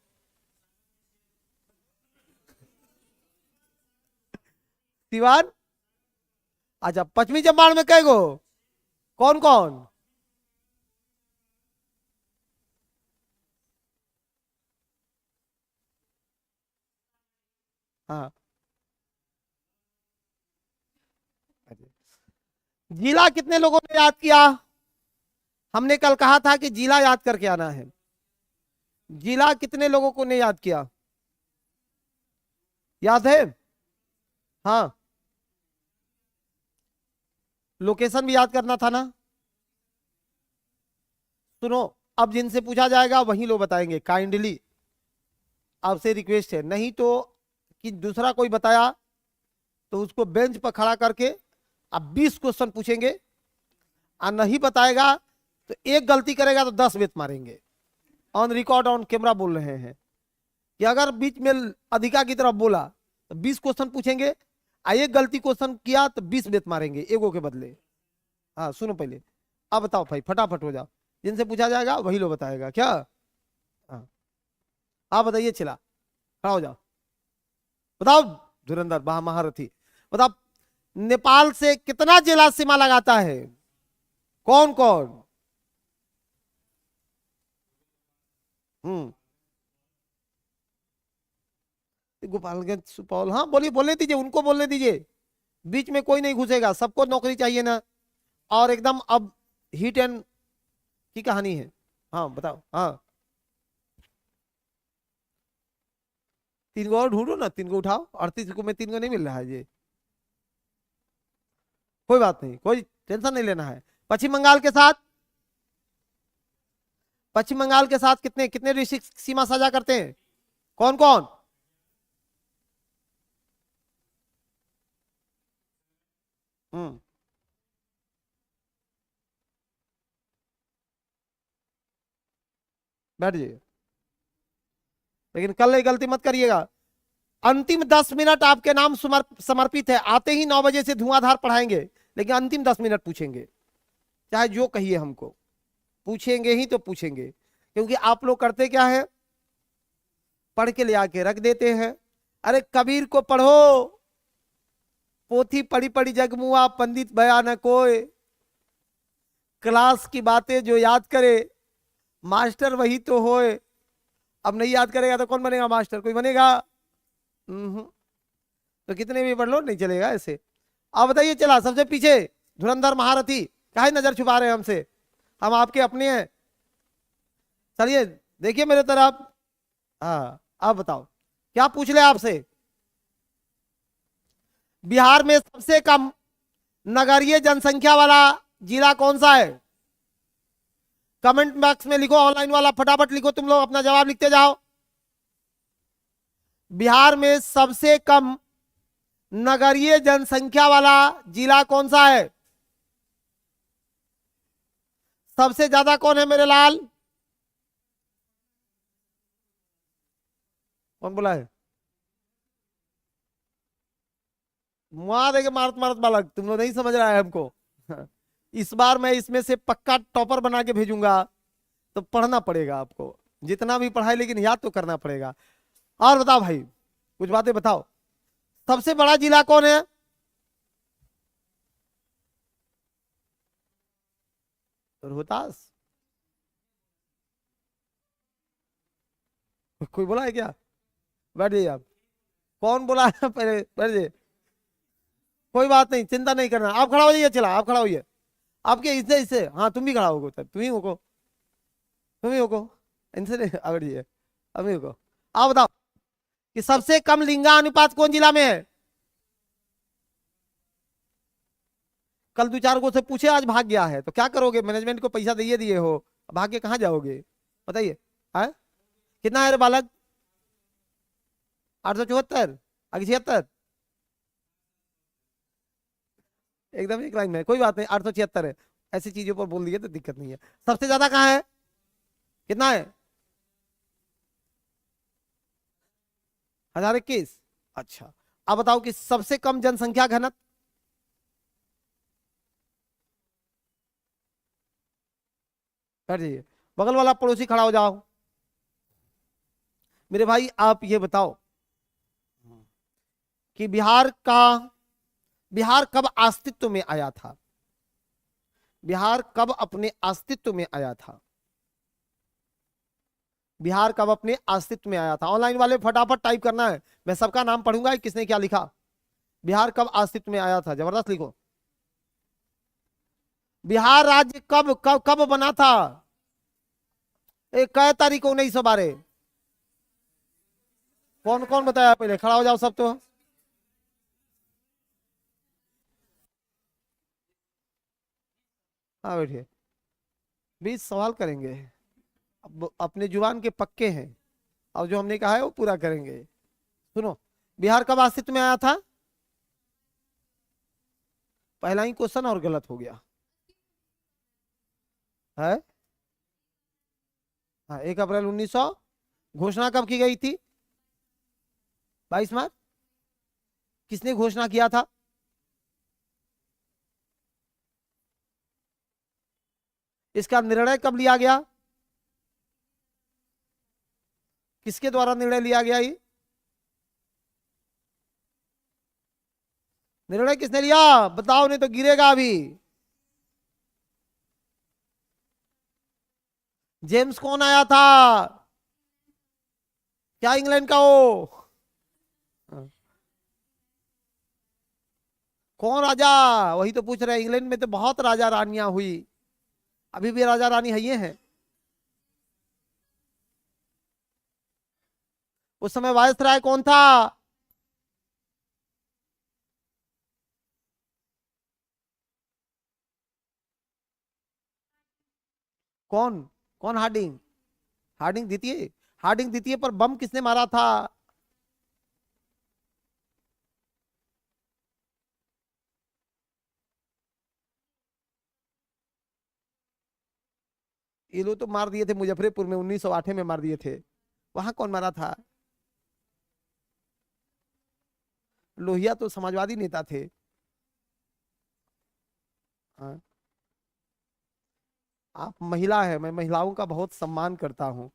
सिवान। अच्छा, पश्चिमी चंपारण में कै गो? कौन कौन? हाँ, जिला कितने लोगों ने याद किया? हमने कल कहा था कि जिला याद करके आना है। जिला कितने लोगों को ने याद किया? याद है? हाँ, लोकेशन भी याद करना था ना। सुनो, अब जिनसे पूछा जाएगा वही लोग बताएंगे, काइंडली आपसे रिक्वेस्ट है। नहीं तो कि दूसरा कोई बताया तो उसको बेंच पर खड़ा करके अब 20 क्वेश्चन पूछेंगे, और नहीं बताएगा तो एक गलती करेगा तो 10 बेत मारेंगे। ऑन रिकॉर्ड, ऑन कैमरा बोल रहे हैं कि अगर बीच में अधिका की तरफ बोला तो 20 क्वेश्चन पूछेंगे, और एक गलती क्वेश्चन किया तो 20 बेत मारेंगे एगो के बदले। हाँ सुनो पहले, अब बताओ भाई, फटाफट हो जाओ। जिनसे पूछा जाएगा वही लोग बताएगा क्या। हाँ, आप बताइए, चिल्ला खड़ा हो जाओ, बताओ। धुरंधर महारथी, बताओ। नेपाल से कितना जिला सीमा लगाता है? कौन कौन? हम्म, गोपालगंज, सुपौल। हाँ बोलिए, बोलने दीजिए, उनको बोलने दीजिए। बीच में कोई नहीं घुसेगा, सबको नौकरी चाहिए ना। और एकदम अब हिट एंड की कहानी है। हाँ बताओ। हाँ, 3 गो और ढूंढो ना, 3 गो उठाओ। 38 को में 3 गो नहीं मिल रहा है ये। कोई बात नहीं, कोई टेंशन नहीं लेना है। पश्चिम बंगाल के साथ, पश्चिम बंगाल के साथ कितने कितने डिस्ट्रिक्ट सीमा साझा करते हैं? कौन कौन? हम्म, बैठ जाइए, लेकिन कल ये गलती मत करिएगा। अंतिम 10 मिनट आपके नाम समर्पित है। आते ही 9 बजे से धुआंधार पढ़ाएंगे, लेकिन अंतिम 10 मिनट पूछेंगे, चाहे जो कहिए हमको, पूछेंगे ही तो पूछेंगे। क्योंकि आप लोग करते क्या है, पढ़ के ले आके रख देते हैं। अरे कबीर को पढ़ो, पोथी पढ़ी पढ़ी जगमुआ, पंडित बया न कोय। क्लास की बातें जो याद करे, मास्टर वही तो होए। अब नहीं याद करेगा तो कौन बनेगा मास्टर? कोई बनेगा? तो कितने भी पढ़ लो नहीं चलेगा ऐसे। आप बताइए, चला सबसे पीछे धुरंधर महारथी, काहे नजर छुपा रहे हैं हमसे? हम आपके अपने हैं। चलिए देखिए मेरे तरफ। हाँ, आप बताओ क्या पूछ ले आपसे। बिहार में सबसे कम नगरीय जनसंख्या वाला जिला कौन सा है? कमेंट बॉक्स में लिखो, ऑनलाइन वाला फटाफट लिखो, तुम लोग अपना जवाब लिखते जाओ। बिहार में सबसे कम नगरीय जनसंख्या वाला जिला कौन सा है? सबसे ज्यादा कौन है मेरे लाल? कौन बोला है? मुआ देखे मारत मारत बालक, तुम लोग नहीं समझ रहा है हमको। इस बार मैं इसमें से पक्का टॉपर बना के भेजूंगा, तो पढ़ना पड़ेगा आपको। जितना भी पढ़ाई, लेकिन याद तो करना पड़ेगा। और बताओ भाई, कुछ बातें बताओ। सबसे बड़ा जिला कौन है? रोहतास। कोई बोला है क्या? बैठ जाइए आप। कौन बोला है? पहले बैठ जाइए। कोई बात नहीं, चिंता नहीं करना। आप खड़ा हो जाइए, चला आप खड़ा होइए। आपके इससे इससे, हाँ तुम भी खड़ा होगो, तब तुम ही होगो, तुम ही होगो। इनसे नहीं आगे जाइए, अभी होगो। आप बताओ कि सबसे कम लिंगानुपात कौन जिला में है? कल 2-4 को से पूछे, आज भाग गया है, तो क्या करोगे? मैनेजमेंट को पैसा दिए दिए हो, भाग के कहाँ जाओगे? बताइए। है कितना है रे बालक? 874, आगे 76। एकदम एक लाइन में, कोई बात नहीं, 876 है। ऐसी चीजों पर बोल दिए तो दिक्कत नहीं है। सबसे ज्यादा कहाँ है? कितना है? 1021। अच्छा, अब बताओ कि सबसे कम जनसंख्या घनत्व। बैठ जाइए, बगल वाला पड़ोसी खड़ा हो जाओ। मेरे भाई आप ये बताओ कि बिहार कब अस्तित्व में आया था? बिहार कब अपने अस्तित्व में आया था? बिहार कब अपने अस्तित्व में आया था? ऑनलाइन वाले फटाफट टाइप करना है, मैं सबका नाम पढ़ूंगा किसने क्या लिखा। बिहार कब अस्तित्व में आया था, जबरदस्त लिखो। बिहार राज्य कब कब कब बना था? एक कै तारीख 1912। कौन कौन बताया? पहले खड़ा हो जाओ सब तो। हाँ बैठिए, 20 सवाल करेंगे। अब अपने जुबान के पक्के हैं और जो हमने कहा है वो पूरा करेंगे। सुनो, बिहार कब अस्तित्व में आया था? पहला ही क्वेश्चन और गलत हो गया है। हाँ, 1 अप्रैल 1900। घोषणा कब की गई थी? 22 मार्च। किसने घोषणा किया था? इसका निर्णय कब लिया गया? किसके द्वारा निर्णय लिया गया? ये निर्णय किसने लिया? बताओ, नहीं तो गिरेगा अभी। जेम्स कौन आया था? क्या इंग्लैंड का वो? हाँ। कौन राजा? वही तो पूछ रहे हैं। इंग्लैंड में तो बहुत राजा रानियां हुई, अभी भी राजा रानी है ये हैं। उस समय वायसराय कौन था? कौन? कौन? हार्डिंग। हार्डिंग द्वितीय। हार्डिंग द्वितीय पर बम किसने मारा था? ये लोग तो मार दिए थे मुजफ्फरपुर में, 1908 में मार दिए थे। वहां कौन मारा था? लोहिया तो समाजवादी नेता थे। हाँ। आप महिला है, मैं महिलाओं का बहुत सम्मान करता हूँ,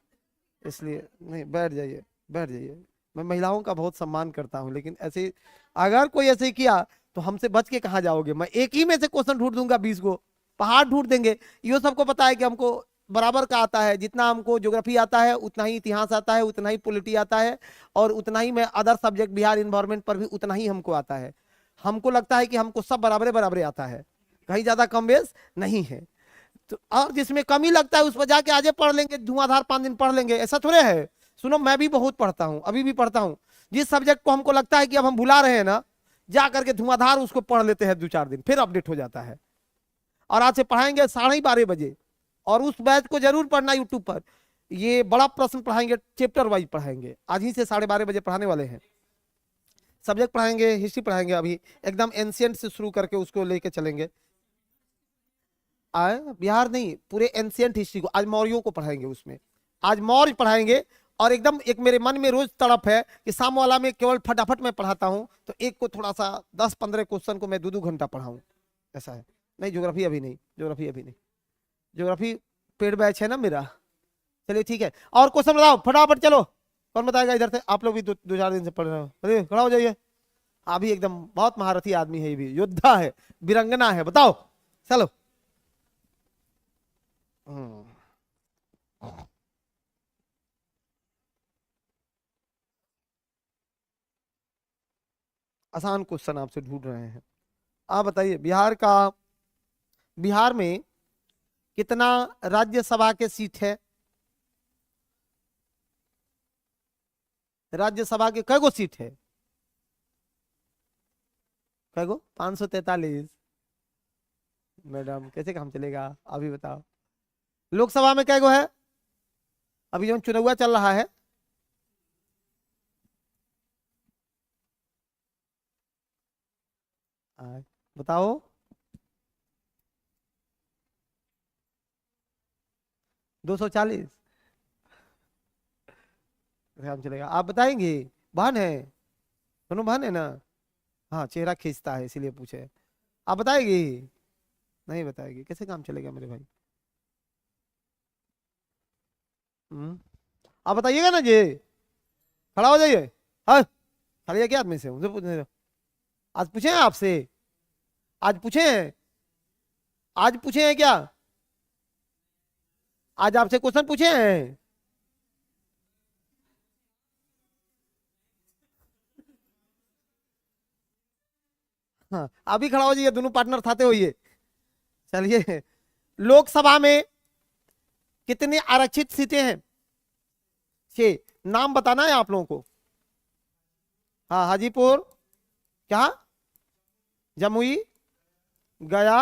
इसलिए नहीं। बैठ जाइए, बैठ जाइए। मैं महिलाओं का बहुत सम्मान करता हूँ, लेकिन ऐसे अगर कोई ऐसे किया तो हमसे बच के कहाँ जाओगे? मैं एक ही में से क्वेश्चन ढूंढ दूंगा, 20 को पहाड़ ढूंढ देंगे। ये सबको पता है कि हमको बराबर का आता है, जितना हमको ज्योग्राफी आता है उतना ही इतिहास आता है, उतना ही पॉलिटी आता है, और उतना ही मैं अदर सब्जेक्ट बिहार इन्वायरमेंट पर भी उतना ही हमको आता है। हमको लगता है कि हमको सब बराबर बराबर आता है, कहीं ज्यादा कम बेस नहीं है। तो और जिसमें कमी लगता है उस पर जाके आजे पढ़ लेंगे, धुआंधार 5 दिन पढ़ लेंगे, ऐसा थोड़े है। सुनो, मैं भी बहुत पढ़ता हूँ, अभी भी पढ़ता हूँ। जिस सब्जेक्ट को हमको लगता है कि अब हम भुला रहे हैं ना, जा करके धुआंधार उसको पढ़ लेते हैं 2-4 दिन, फिर अपडेट हो जाता है। और आज से पढ़ाएंगे 12:30 बजे, और उस बैच को जरूर पढ़ना यूट्यूब पर। ये बड़ा प्रश्न पढ़ाएंगे, चैप्टर वाइज पढ़ाएंगे। आज ही से 12:30 बजे पढ़ाने वाले हैं। सब्जेक्ट पढ़ाएंगे, हिस्ट्री पढ़ाएंगे, अभी एकदम एंशियंट से शुरू करके उसको लेके चलेंगे। आए बिहार नहीं, पूरे एंशियंट हिस्ट्री को। आज मौर्यों को पढ़ाएंगे, उसमें आज मौर्य पढ़ाएंगे। और एकदम एक मेरे मन में रोज तड़प है कि शाम वाला में केवल फटाफट में पढ़ाता हूं, तो एक को थोड़ा सा 10-15 क्वेश्चन को मैं 2-2 घंटा पढ़ाऊं, ऐसा है। नहीं, ज्योग्राफी अभी नहीं, ज्योग्राफी अभी नहीं। ज्योग्राफी पेड बैच है ना मेरा। चलिए ठीक है, और क्वेश्चन बताओ फटाफट, चलो। कौन बताएगा इधर से? आप लोग भी 2-4 दिन से पढ़ रहे हो, चलिए खड़ा हो जाइए। अभी एकदम बहुत महारथी आदमी है, ये भी योद्धा है, वीरंगना है, बताओ चलो। हम्म। आसान क्वेश्चन आपसे ढूंढ रहे हैं। आप बताइए, बिहार में कितना राज्यसभा के सीट है? राज्यसभा के कई गो सीट है? कई गो? 543। मैडम कैसे काम चलेगा, अभी बताओ। लोकसभा में कई गो है? अभी जो चुनाव चल रहा है। बताओ। 240। काम चलेगा, आप बताएंगे? बहन है, दोनों बहन है ना? हाँ, चेहरा खींचता है इसीलिए पूछे। आप बताएगी? नहीं बताएगी, कैसे काम चलेगा मेरे भाई? हम्म। आप बताइएगा ना जी। खड़ा हो जाइए। हाँ, खड़े क्या आदमी से उनसे पूछने दो। आज पूछे हैं आपसे? आज पूछे हैं? आज पूछे हैं क्या? आज आपसे क्वेश्चन पूछे हैं? हाँ अभी खड़ा हो जाइए, दोनों पार्टनर थाते होइए। चलिए, लोकसभा में कितने आरक्षित सीटें हैं? 6। नाम बताना है आप लोगों को। हाँ, हाजीपुर, क्या, जमुई, गया,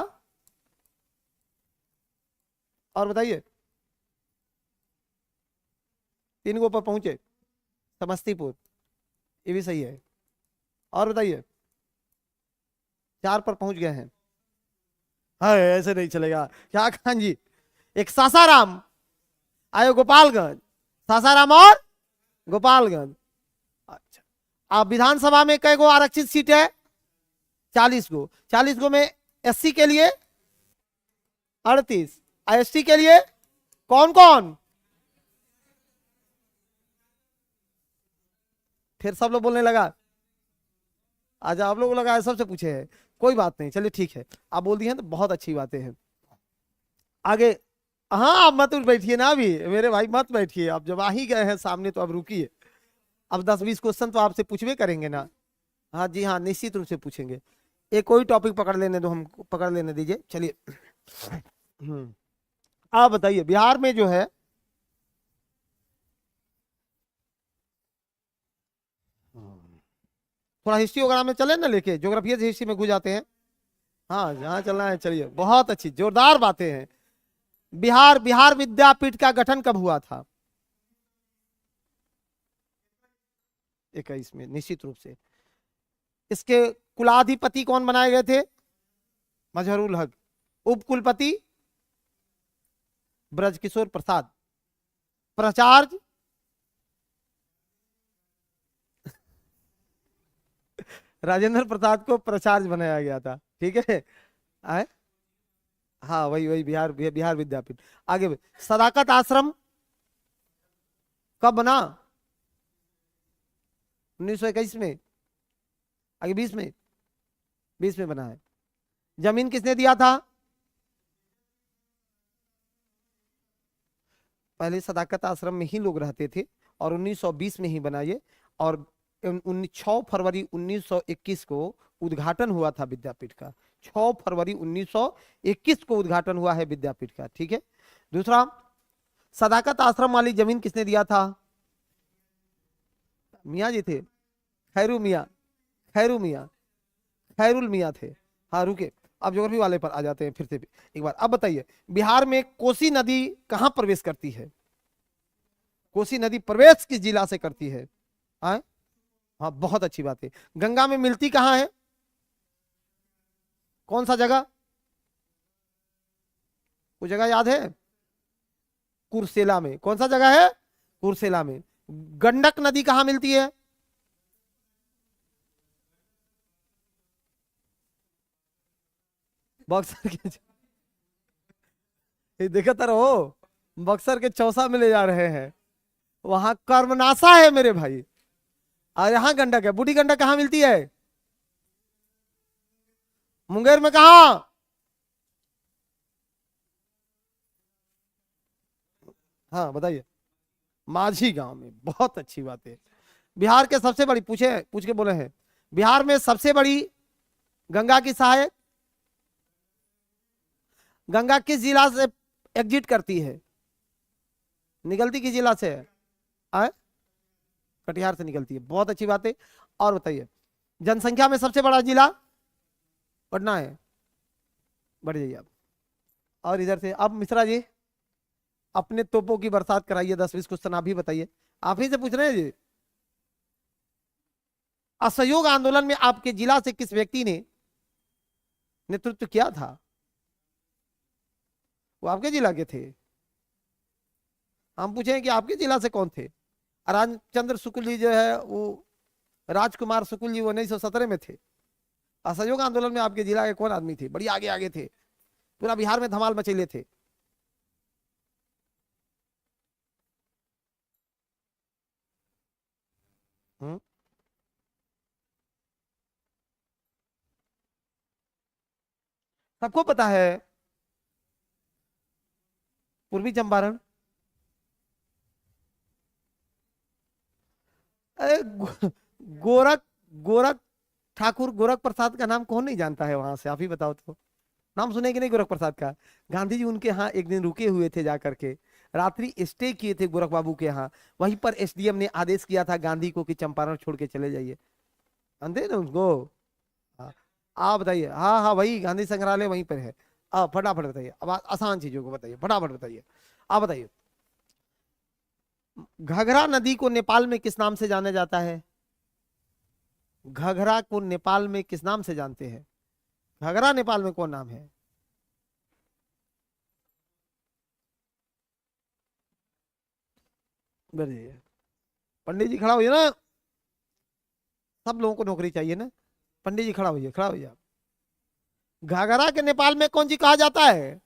और बताइए, 3 को पर पहुंचे। समस्तीपुर, ये भी सही है। और बताइए, 4 पर पहुंच गए हैं। हाँ ऐसे नहीं चलेगा। क्या खान जी? एक सासाराम, आयो गोपालगंज, सासाराम और गोपालगंज। अच्छा, अब विधानसभा में कई गो आरक्षित सीट है? 40 गो। 40 गो में एससी के लिए 38, एसटी के लिए कौन कौन? फिर सब लोग बोलने लगा। आज आप लोग लगा सबसे पूछे हैं, कोई बात नहीं, चलिए ठीक है, आप बोल दिए हैं तो बहुत अच्छी बातें हैं। आगे, हाँ आप मत बैठिए ना अभी मेरे भाई, मत बैठिए, आप जब आ ही गए हैं सामने तो अब रुकिए। अब 10-20 क्वेश्चन तो आपसे पूछवे करेंगे ना। हाँ जी हाँ, निश्चित रूप से पूछेंगे। एक कोई टॉपिक पकड़ लेने दो, हमको पकड़ लेने दीजिए। चलिए, आप बताइए, बिहार में जो है, थोड़ा हिस्ट्री वगैरह में चले ना, लेके ज्योग्राफी से हिस्ट्री में घुस जाते हैं। हाँ जहाँ चलना है चलिए, बहुत अच्छी जोरदार बातें हैं। बिहार विद्यापीठ का गठन कब हुआ था? 21 में, निश्चित रूप से। इसके कुलाधिपति कौन बनाए गए थे? मजहरुल हक। उप कुलपति ब्रजकिशोर प्रसाद। प्राचार्य राजेंद्र प्रसाद को प्राचार्य बनाया गया था, ठीक है। आए? हाँ वही वही, बिहार विद्यापीठ। आगे सदाकत आश्रम कब बना? 1921 में। आगे 20 में, 20 में बना है। जमीन किसने दिया था? पहले सदाकत आश्रम में ही लोग रहते थे और 1920 में ही बना ये। और 6 फरवरी 1921 को उद्घाटन हुआ था विद्यापीठ का। 6 फरवरी 1921 को उद्घाटन हुआ है विद्यापीठ का, ठीक है। दूसरा, सदाकत आश्रम वाली जमीन किसने दिया था? मियाँ जी थे, खैरू मियाँ, खैरू मियाँ, खैरुल मियाँ थे। हाँ रुके, अब ज्योग्राफी वाले पर आ जाते हैं फिर से एक बार। अब बताइए, बिहार में कोसी नदी कहाँ प्रवेश करती है? कोसी नदी प्रवेश किस जिला से करती है? हाँ हाँ, बहुत अच्छी बात है। गंगा में मिलती कहाँ है? कौन सा जगह? वो जगह याद है? कुर्सेला में। कौन सा जगह है? कुर्सेला में। गंडक नदी कहाँ मिलती है? बक्सर के, ये देखते रहो, बक्सर के चौसा में ले जा रहे हैं। वहां कर्मनाशा है मेरे भाई, और यहाँ गंडक है। बूढ़ी गंडक कहाँ मिलती है? मुंगेर में। कहा? हाँ बताइए। माझी गांव में, बहुत अच्छी बात है। बिहार के सबसे बड़ी, पूछ के बोले हैं, बिहार में सबसे बड़ी गंगा की सहायक, गंगा किस जिला से एग्जिट करती है? निकलती किस जिला से है? आए? कटिहार से निकलती है, बहुत अच्छी बात है। और बताइए, जनसंख्या में सबसे बड़ा जिला? पटना है। बढ़ जाइए आप। और इधर से अब मिश्रा जी, अपने तोपों की बरसात कराइए। 10-20 क्वेश्चन आप ही बताइए, आप ही से पूछ रहे हैं जी। असहयोग आंदोलन में आपके जिला से किस व्यक्ति ने नेतृत्व किया था? वो आपके जिला के थे। हम पूछे कि आपके जिला से कौन थे? रामचंद्र शुक्ल जी जो है वो, राजकुमार शुक्ल जी, वो 1917 में थे। असहयोग आंदोलन में आपके जिला के कौन आदमी थे? बड़ी आगे आगे थे, पूरा बिहार में धमाल मचेले थे। हम्म, सबको पता है। पूर्वी चंपारण। अरे गोरख, गोरख ठाकुर गोरख प्रसाद का नाम कौन नहीं जानता है वहां से, आप ही बताओ तो। नाम सुने कि नहीं गोरख प्रसाद का? गांधी जी उनके यहाँ एक दिन रुके हुए थे, जाकर के रात्रि स्टे किए थे गोरख बाबू के यहाँ। वहीं पर एसडीएम ने आदेश किया था गांधी को कि चंपारण छोड़ के चले जाइए, अंधे ना उनको। हाँ, आप बताइए। हाँ हाँ, वही गांधी संग्रहालय वहीं पर है। अब फटाफट बताइए, अब आसान चीजों को बताइए, फटाफट बताइए। आप बताइए, घघरा नदी को नेपाल में किस नाम से जाना जाता है? घघरा को नेपाल में किस नाम से जानते हैं? घघरा नेपाल में कौन नाम है? बताइए। पंडित जी खड़ा होइए ना, सब लोगों को नौकरी चाहिए ना। पंडित जी खड़ा होइए, खड़ा होइए आप। घाघरा के नेपाल में कौन सी कहा जाता है?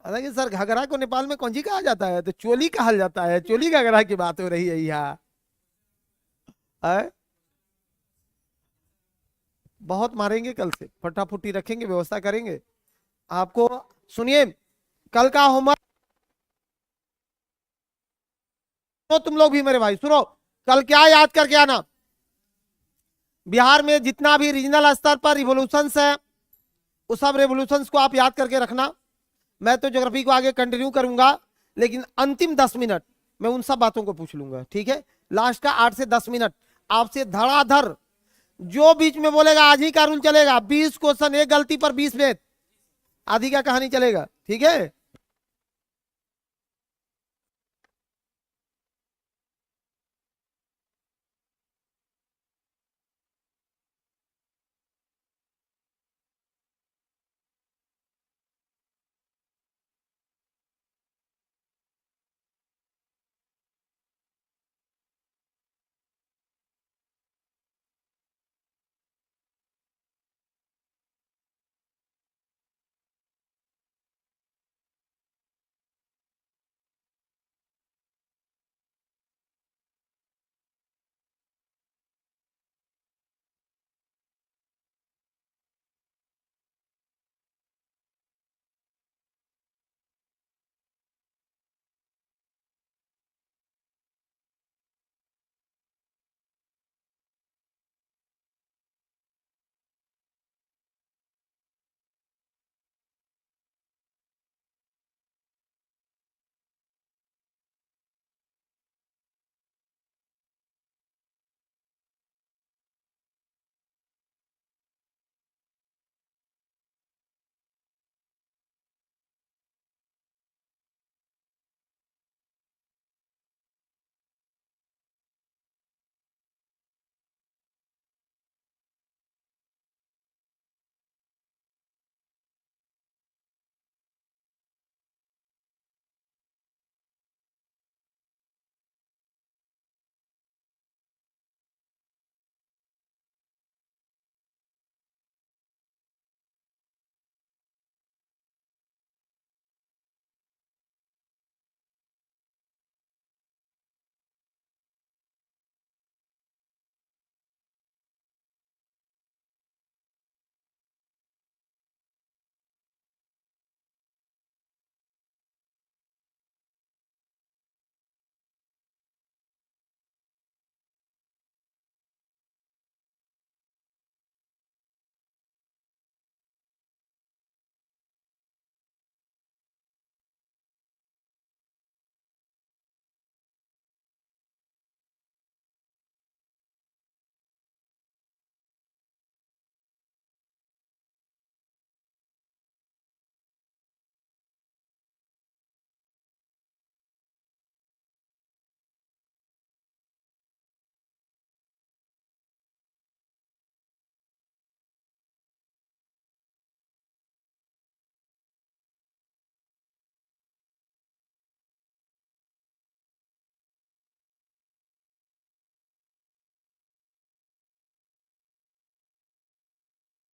अरे सर, घाघरा को नेपाल में कौन सी कहा जाता है? तो चोली कहा जाता है, चोली घाघरा की बात हो रही है यहाँ। है? बहुत मारेंगे कल से, फटाफुटी रखेंगे, व्यवस्था करेंगे आपको। सुनिए, कल का होमवर्क तो तुम लोग भी मेरे भाई सुनो, कल क्या याद करके आना, बिहार में जितना भी रीजनल स्तर पर रिवोल्यूशंस है उस सब रेवोल्यूशंस को आप याद करके रखना। मैं तो ज्योग्राफी को आगे कंटिन्यू करूंगा, लेकिन अंतिम 10 मिनट मैं उन सब बातों को पूछ लूंगा, ठीक है? लास्ट का 8 से 10 मिनट आपसे धड़ाधड़, जो बीच में बोलेगा आज ही का रूल चलेगा, 20 क्वेश्चन, एक गलती पर 20 मिनट, आधी का कहानी चलेगा, ठीक है?